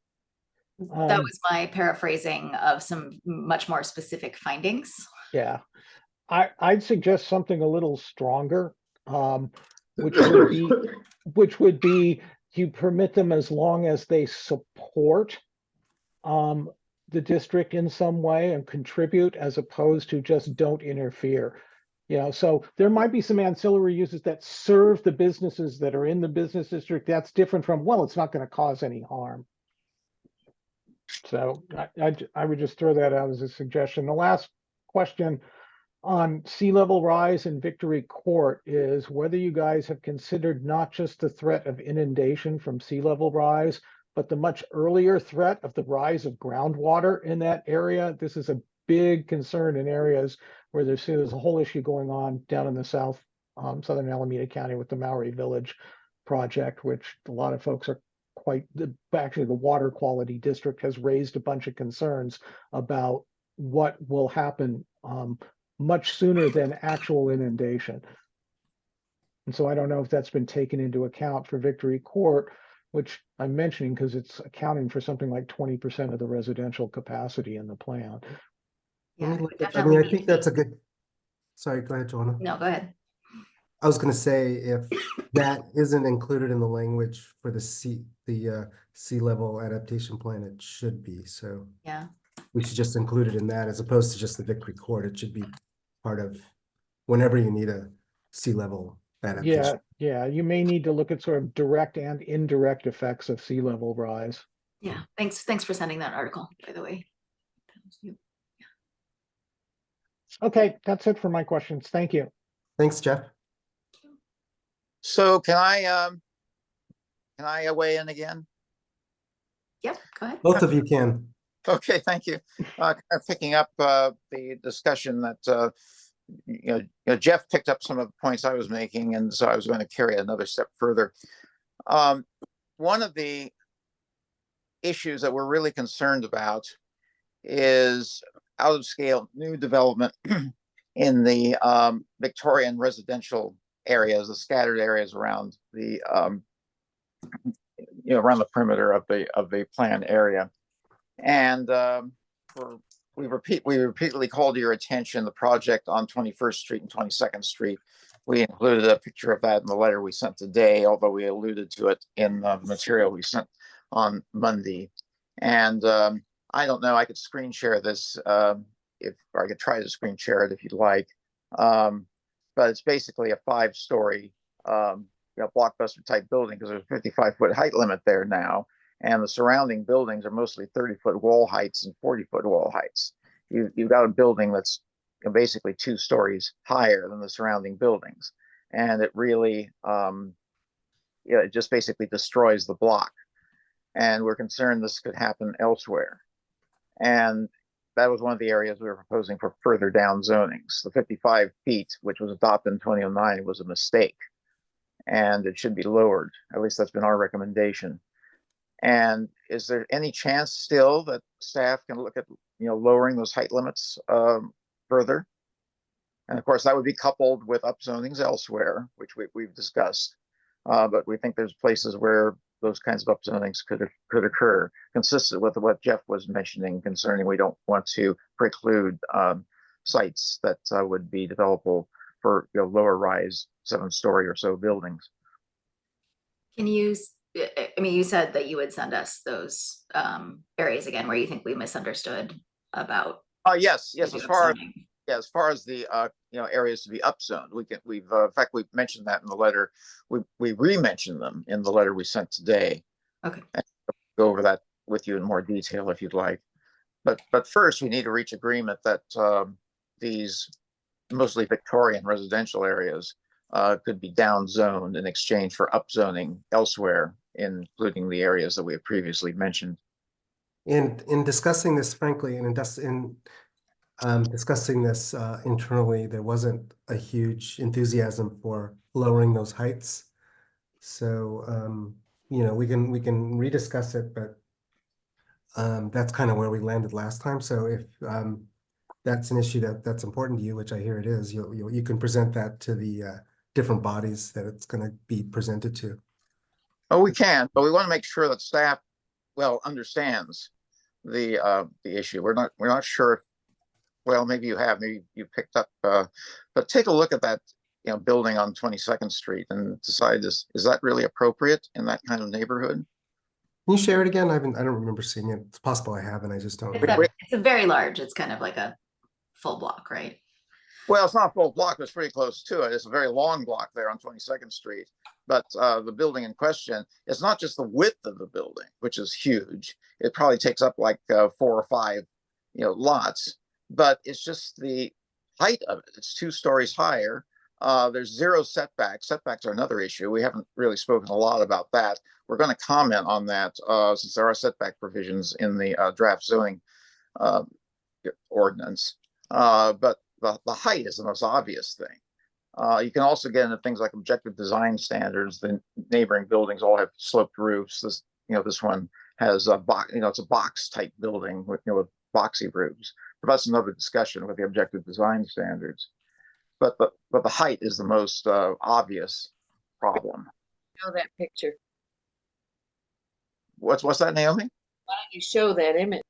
That was my paraphrasing of some much more specific findings. Yeah, I'd suggest something a little stronger, which would be you permit them as long as they support the district in some way and contribute, as opposed to just don't interfere. You know, so there might be some ancillary uses that serve the businesses that are in the business district. That's different from, well, it's not going to cause any harm. So I would just throw that out as a suggestion. The last question on sea level rise in Victory Court is whether you guys have considered not just the threat of inundation from sea level rise, but the much earlier threat of the rise of groundwater in that area. This is a big concern in areas where there's a whole issue going on down in the southern Alameda County with the Maori Village project, which a lot of folks are actually the water quality district has raised a bunch of concerns about what will happen much sooner than actual inundation. And so I don't know if that's been taken into account for Victory Court, which I'm mentioning because it's accounting for something like 20% of the residential capacity in the plan. Yeah, I mean, I think that's a good, sorry, go ahead, Joanna. No, go ahead. I was gonna say, if that isn't included in the language for the sea level adaptation plan, it should be, so. Yeah. We should just include it in that as opposed to just the Victory Court. It should be part of whenever you need a sea level adaptation. Yeah, you may need to look at sort of direct and indirect effects of sea level rise. Yeah, thanks for sending that article, by the way. Okay, that's it for my questions. Thank you. Thanks, Jeff. So can I weigh in again? Yep, go ahead. Both of you can. Okay, thank you. Kind of picking up the discussion that Jeff picked up some of the points I was making, and so I was going to carry it another step further. One of the issues that we're really concerned about is out of scale new development in the Victorian residential areas, the scattered areas around the around the perimeter of the planned area. And we repeatedly called to your attention the project on 21st Street and 22nd Street. We included a picture of that in the letter we sent today, although we alluded to it in the material we sent on Monday. And I don't know, I could screen share this or I could try to screen share it if you'd like. But it's basically a 5-story blockbuster type building because there's a 55-foot height limit there now. And the surrounding buildings are mostly 30-foot wall heights and 40-foot wall heights. You've got a building that's basically 2 stories higher than the surrounding buildings. And it really, it just basically destroys the block. And we're concerned this could happen elsewhere. And that was one of the areas we were proposing for further down zonings. The 55 feet, which was adopted in 2009, was a mistake. And it should be lowered. At least that's been our recommendation. And is there any chance still that staff can look at, lowering those height limits further? And of course, that would be coupled with upzonings elsewhere, which we've discussed. But we think there's places where those kinds of upzonings could occur, consistent with what Jeff was mentioning concerning we don't want to preclude sites that would be developable for lower rise 7-story or so buildings. Can you, you said that you would send us those areas again where you think we misunderstood about. Yes. As far as the areas to be upzoned, we've in fact we've mentioned that in the letter. We re-mentioned them in the letter we sent today. Okay. And go over that with you in more detail if you'd like. But first we need to reach agreement that these mostly Victorian residential areas could be down zoned in exchange for upzoning elsewhere, including the areas that we have previously mentioned. And in discussing this, frankly, and in discussing this internally, there wasn't a huge enthusiasm for lowering those heights. So, we can rediscuss it, but that's kind of where we landed last time. So if that's an issue that's important to you, which I hear it is, you can present that to the different bodies that it's going to be presented to. Oh, we can, but we want to make sure that staff well understands the issue. We're not sure. Well, maybe you picked up, but take a look at that, building on 22nd Street and decide is that really appropriate in that kind of neighborhood? Can you share it again? I don't remember seeing it. It's possible I haven't. I just don't. It's a very large, it's kind of like a full block, right? Well, it's not a full block, but it's pretty close to it. It's a very long block there on 22nd Street. But the building in question, it's not just the width of the building, which is huge. It probably takes up like 4 or 5, lots. But it's just the height of it. It's 2 stories higher. There's 0 setbacks. Setbacks are another issue. We haven't really spoken a lot about that. We're going to comment on that since there are setback provisions in the draft zoning ordinance. But the height is the most obvious thing. You can also get into things like objective design standards. The neighboring buildings all have sloped roofs. This one has a box. It's a box type building with boxy roofs. But that's another discussion with the objective design standards. But the height is the most obvious problem. Show that picture. What's that, Naomi? Why don't you show that image?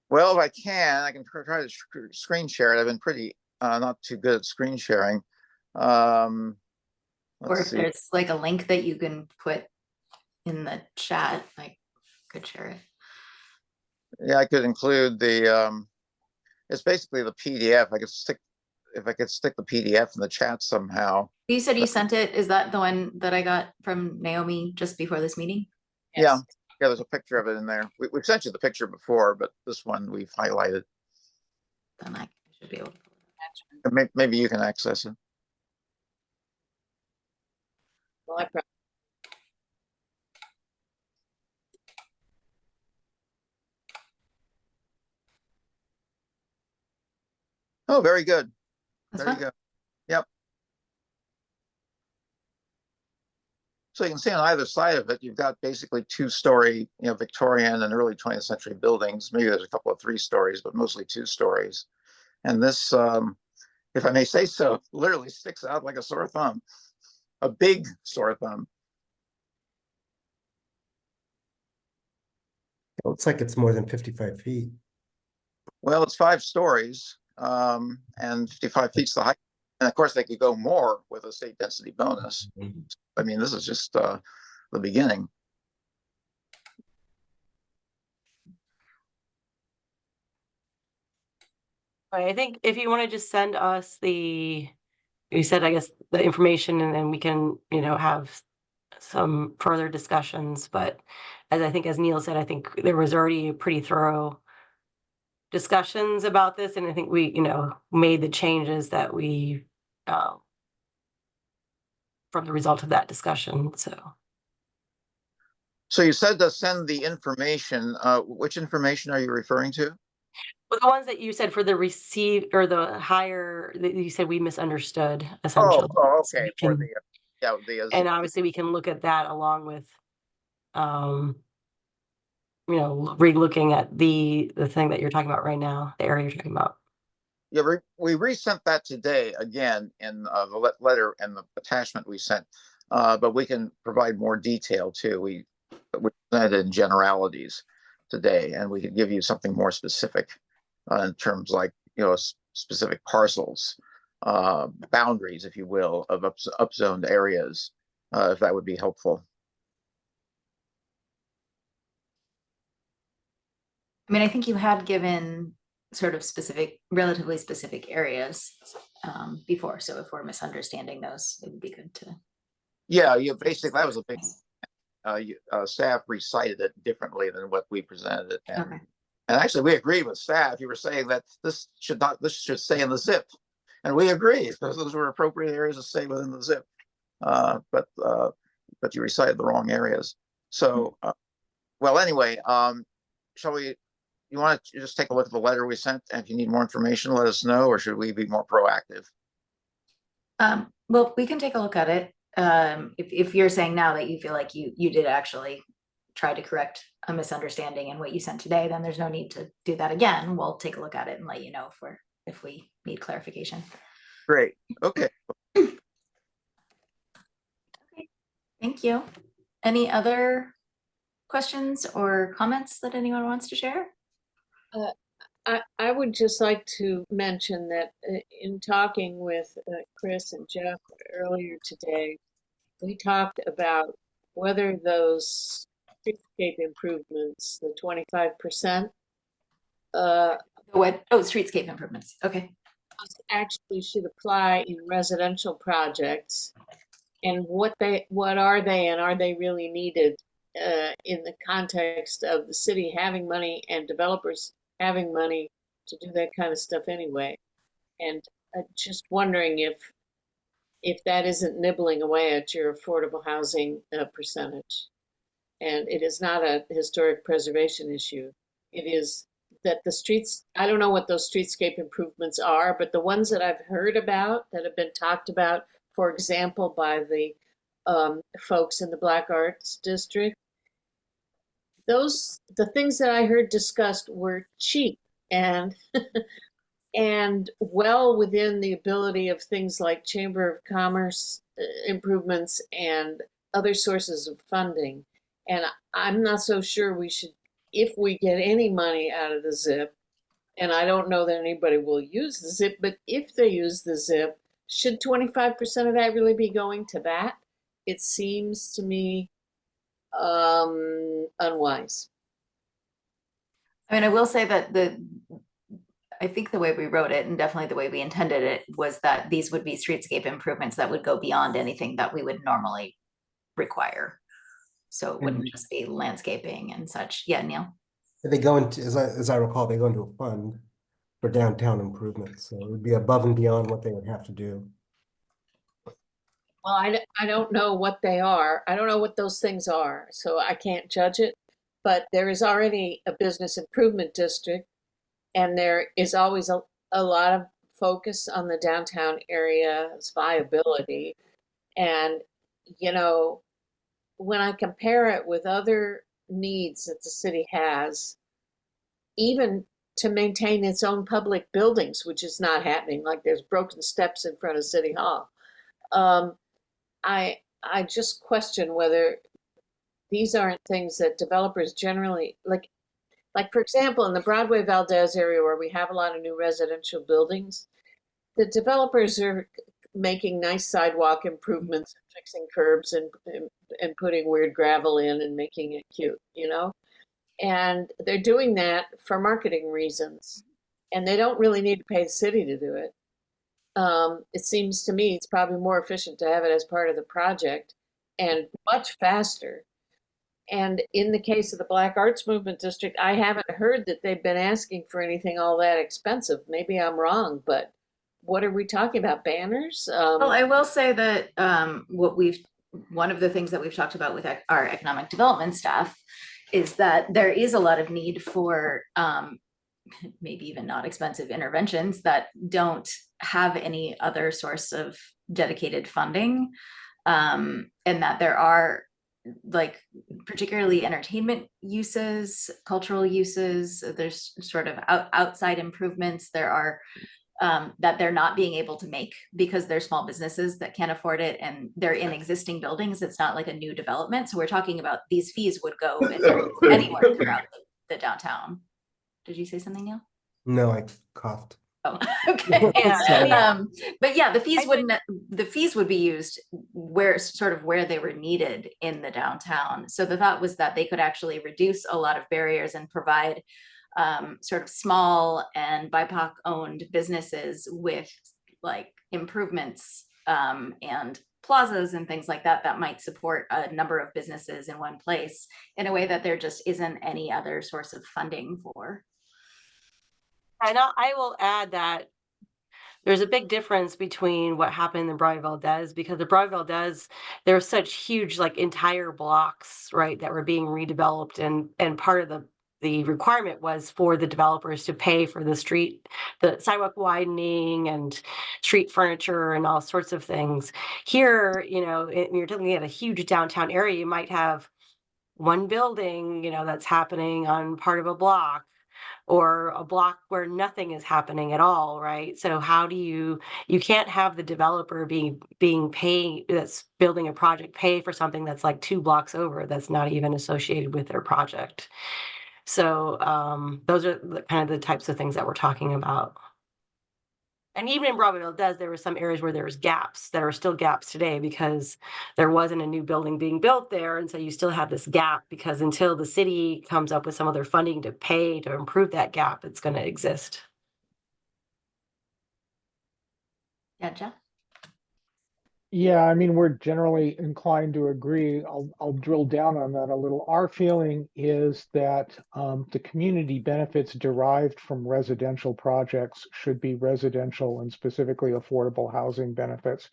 Well, if I can try to screen share it. I've been pretty not too good at screen sharing. Or Let's if see. there's like a link that you can put in the chat, I could share it. Yeah, I could include the. It's basically the PDF. If I could stick the PDF in the chat somehow. You said you sent it. Is that the one that I got from Naomi just before this meeting? Yeah, there's a picture of it in there. We've sent you the picture before, but this one we've highlighted. Then I should be able to. Maybe you can access it. Well, I probably. Oh, very good. That's There you fine. go. Yep. So you can see on either side of it, you've got basically 2-story, Victorian and early 20th century buildings. Maybe there's a couple of 3 stories, but mostly 2 stories. And this, if I may say so, literally sticks out like a sore thumb, a big sore thumb. It looks like it's more than 55 feet. Well, it's 5 stories, and 55 feet's the height. And of course, they could go more with a state density bonus. I mean, this is just the beginning. I think if you want to just send us you said, I guess, the information, and then we can, have some further discussions. But as Neil said, I think there was already pretty thorough discussions about this. And I think we, made the changes that we, from the result of that discussion. So you said to send the information. Which information are you referring to? Well, the ones that you said for the receive or the higher, that you said we misunderstood essentially. Oh, So okay. we For can- the and obviously we can look at that along with, re-looking at the thing that you're talking about right now, the area you're talking about. Yeah, we resent that today again in the letter and the attachment we sent, but we can provide more detail too. We presented in generalities today, and we could give you something more specific in terms like specific parcels, boundaries, if you will, of upzoned areas, if that would be helpful. I mean, I think you had given sort of relatively specific areas before. So if we're misunderstanding those, it would be good to. Yeah, basically that was a big. Staff recited it differently than what we presented it. Okay. And actually, we agreed with staff. You were saying that this should stay in the zip, and we agree because those were appropriate areas to stay within the zip. But you recited the wrong areas. So, well, anyway, shall we? You want to just take a look at the letter we sent, and if you need more information, let us know, or should we be more proactive? Well, we can take a look at it. If you're saying now that you feel like you did actually try to correct a misunderstanding in what you sent today, then there's no need to do that again. We'll take a look at it and let you know if we're if we need clarification. Great. Okay. Thank you. Any other questions or comments that anyone wants to share? I would just like to mention that in talking with Chris and Jeff earlier today, we talked about whether those streetscape improvements, the 25%, What? Oh, streetscape improvements. Okay. actually should apply in residential projects, and what are they, and are they really needed in the context of the city having money and developers having money to do that kind of stuff anyway. And just wondering if that isn't nibbling away at your affordable housing percentage. And it is not a historic preservation issue. It is that the streets, I don't know what those streetscape improvements are, but the ones that I've heard about that have been talked about, for example, by the folks in the Black Arts District, the things that I heard discussed were cheap and and well within the ability of things like Chamber of Commerce improvements and other sources of funding. And I'm not so sure we should, if we get any money out of the ZIP, and I don't know that anybody will use the ZIP, but if they use the ZIP, should 25% of that really be going to that? It seems to me unwise. I mean, I will say that I think the way we wrote it, and definitely the way we intended it, was that these would be streetscape improvements that would go beyond anything that we would normally require. So it wouldn't just be landscaping and such. Yeah, Neil? They go into, as I recall, they go into a fund for downtown improvements. So it would be above and beyond what they would have to do. Well, I don't know what they are. I don't know what those things are, so I can't judge it. But there is already a business improvement district, and there is always a lot of focus on the downtown area's viability. And, you know, when I compare it with other needs that the city has, even to maintain its own public buildings, which is not happening, like there's broken steps in front of City Hall. I just question whether these aren't things that developers generally like for example, in the Broadway Valdez area where we have a lot of new residential buildings, the developers are making nice sidewalk improvements, fixing curbs and putting weird gravel in and making it cute, you know? And they're doing that for marketing reasons. And they don't really need to pay the city to do it. It seems to me it's probably more efficient to have it as part of the project and much faster. And in the case of the Black Arts Movement District, I haven't heard that they've been asking for anything all that expensive. Maybe I'm wrong, but what are we talking about? Banners? Well, I will say that one of the things that we've talked about with our economic development staff is that there is a lot of need for maybe even not expensive interventions that don't have any other source of dedicated funding, and that there are, like, particularly entertainment uses, cultural uses, there's sort of outside improvements there are that they're not being able to make because they're small businesses that can't afford it, and they're in existing buildings. It's not like a new development. So we're talking about these fees would go anywhere throughout the downtown. Did you say something, Neil? No, I coughed. Oh, okay. Yeah. But yeah, the fees would be used where they were needed in the downtown. So the thought was that they could actually reduce a lot of barriers and provide sort of small and BIPOC owned businesses with like improvements and plazas and things like that might support a number of businesses in one place in a way that there just isn't any other source of funding for. And I will add that there's a big difference between what happened in Broadway Valdez, because the Broadway Valdez, there were such huge, like, entire blocks, right, that were being redeveloped, and part of the requirement was for the developers to pay for the sidewalk widening and street furniture and all sorts of things. Here, you know, when you're looking at a huge downtown area, you might have one building, you know, that's happening on part of a block. or a block where nothing is happening at all, right? So how do you can't have the developer being paid, that's building a project, pay for something that's like 2 blocks over, that's not even associated with their project. So those are kind of the types of things that we're talking about. And even in Broadwayville does, there were some areas where there was gaps that are still gaps today because there wasn't a new building being built there. And so you still have this gap because until the city comes up with some other funding to pay to improve that gap, it's going to exist. Yeah, Jeff? Yeah, I mean, we're generally inclined to agree. I'll drill down on that a little. Our feeling is that the community benefits derived from residential projects should be residential and specifically affordable housing benefits.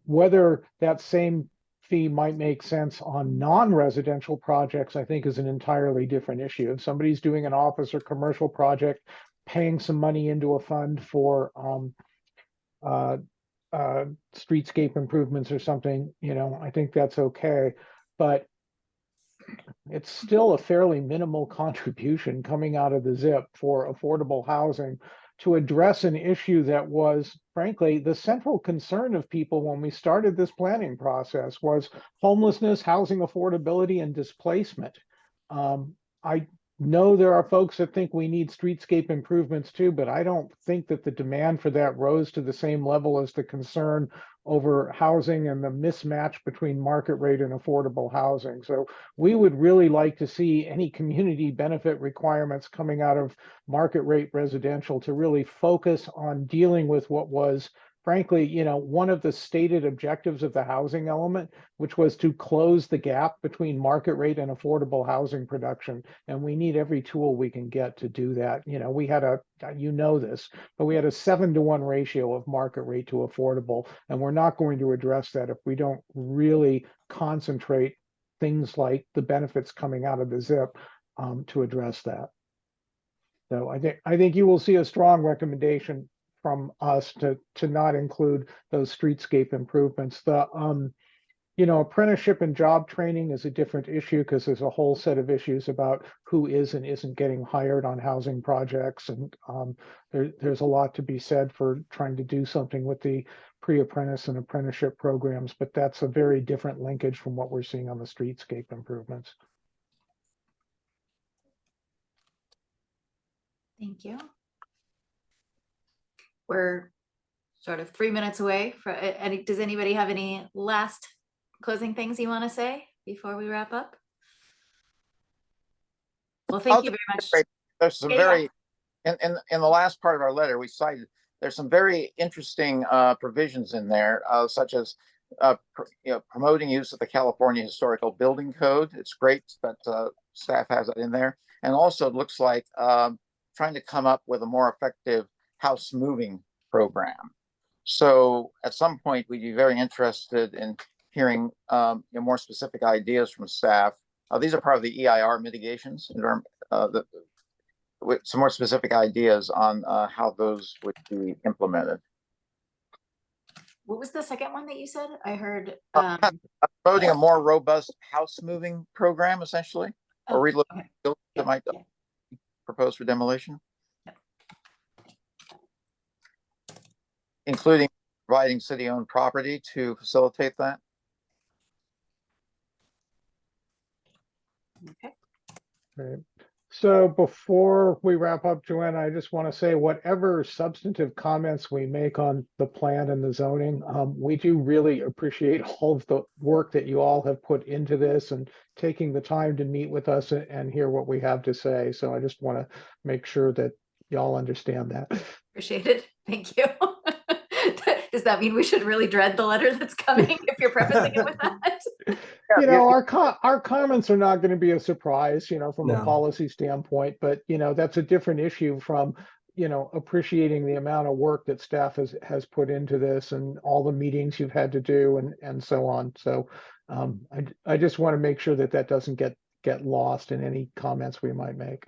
Whether that same fee might make sense on non-residential projects, I think is an entirely different issue. If somebody's doing an office or commercial project, paying some money into a fund for streetscape improvements or something, I think that's okay. But it's still a fairly minimal contribution coming out of the ZIP for affordable housing to address an issue that was, frankly, the central concern of people when we started this planning process was homelessness, housing affordability, and displacement. I know there are folks that think we need streetscape improvements too, but I don't think that the demand for that rose to the same level as the concern over housing and the mismatch between market rate and affordable housing. So we would really like to see any community benefit requirements coming out of market rate residential to really focus on dealing with what was, frankly, one of the stated objectives of the housing element, which was to close the gap between market rate and affordable housing production. And we need every tool we can get to do that. We had this, but we had a 7-to-1 ratio of market rate to affordable. And we're not going to address that if we don't really concentrate things like the benefits coming out of the ZIP to address that. So I think you will see a strong recommendation from us to not include those streetscape improvements. The apprenticeship and job training is a different issue because there's a whole set of issues about who is and isn't getting hired on housing projects, and there's a lot to be said for trying to do something with the pre-apprentice and apprenticeship programs, but that's a very different linkage from what we're seeing on the streetscape improvements. Thank you. We're sort of 3 minutes away for any. Does anybody have any last closing things you want to say before we wrap up? Well, thank you very much. There's some in the last part of our letter we cited. There's some very interesting provisions in there, such as promoting use of the California Historical Building Code. It's great that staff has it in there, and also it looks like trying to come up with a more effective house moving program. So at some point we'd be very interested in hearing more specific ideas from staff. These are part of the EIR mitigations, with some more specific ideas on how those would be implemented. What was the second one that you said? I heard Promoting a more robust house moving program, essentially, or relocating buildings that might be proposed for demolition. Including providing city-owned property to facilitate that. Okay. Right. So before we wrap up, Joanna, I just want to say whatever substantive comments we make on the plan and the zoning, we do really appreciate all of the work that you all have put into this and taking the time to meet with us and hear what we have to say. So I just want to make sure that y'all understand that. Appreciate it. Thank you. Does that mean we should really dread the letter that's coming if you're prefacing it with that? Our comments are not going to be a surprise, from a policy standpoint, but that's a different issue from appreciating the amount of work that staff has put into this and all the meetings you've had to do and so on. So I just want to make sure that doesn't get lost in any comments we might make.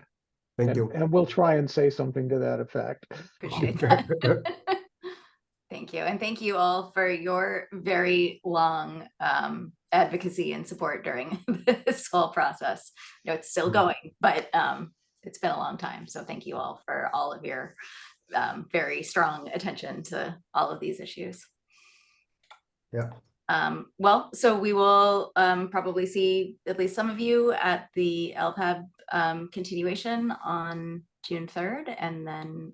Thank you. And we'll try and say something to that effect. Appreciate that. Thank you. And thank you all for your very long advocacy and support during this whole process. It's still going, but it's been a long time. So thank you all for all of your very strong attention to all of these issues. Yeah. Well, so we will probably see at least some of you at the LPAB continuation on June 3rd, and then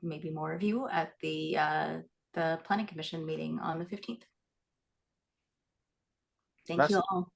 maybe more of you at the Planning Commission meeting on the 15th. Thank you all.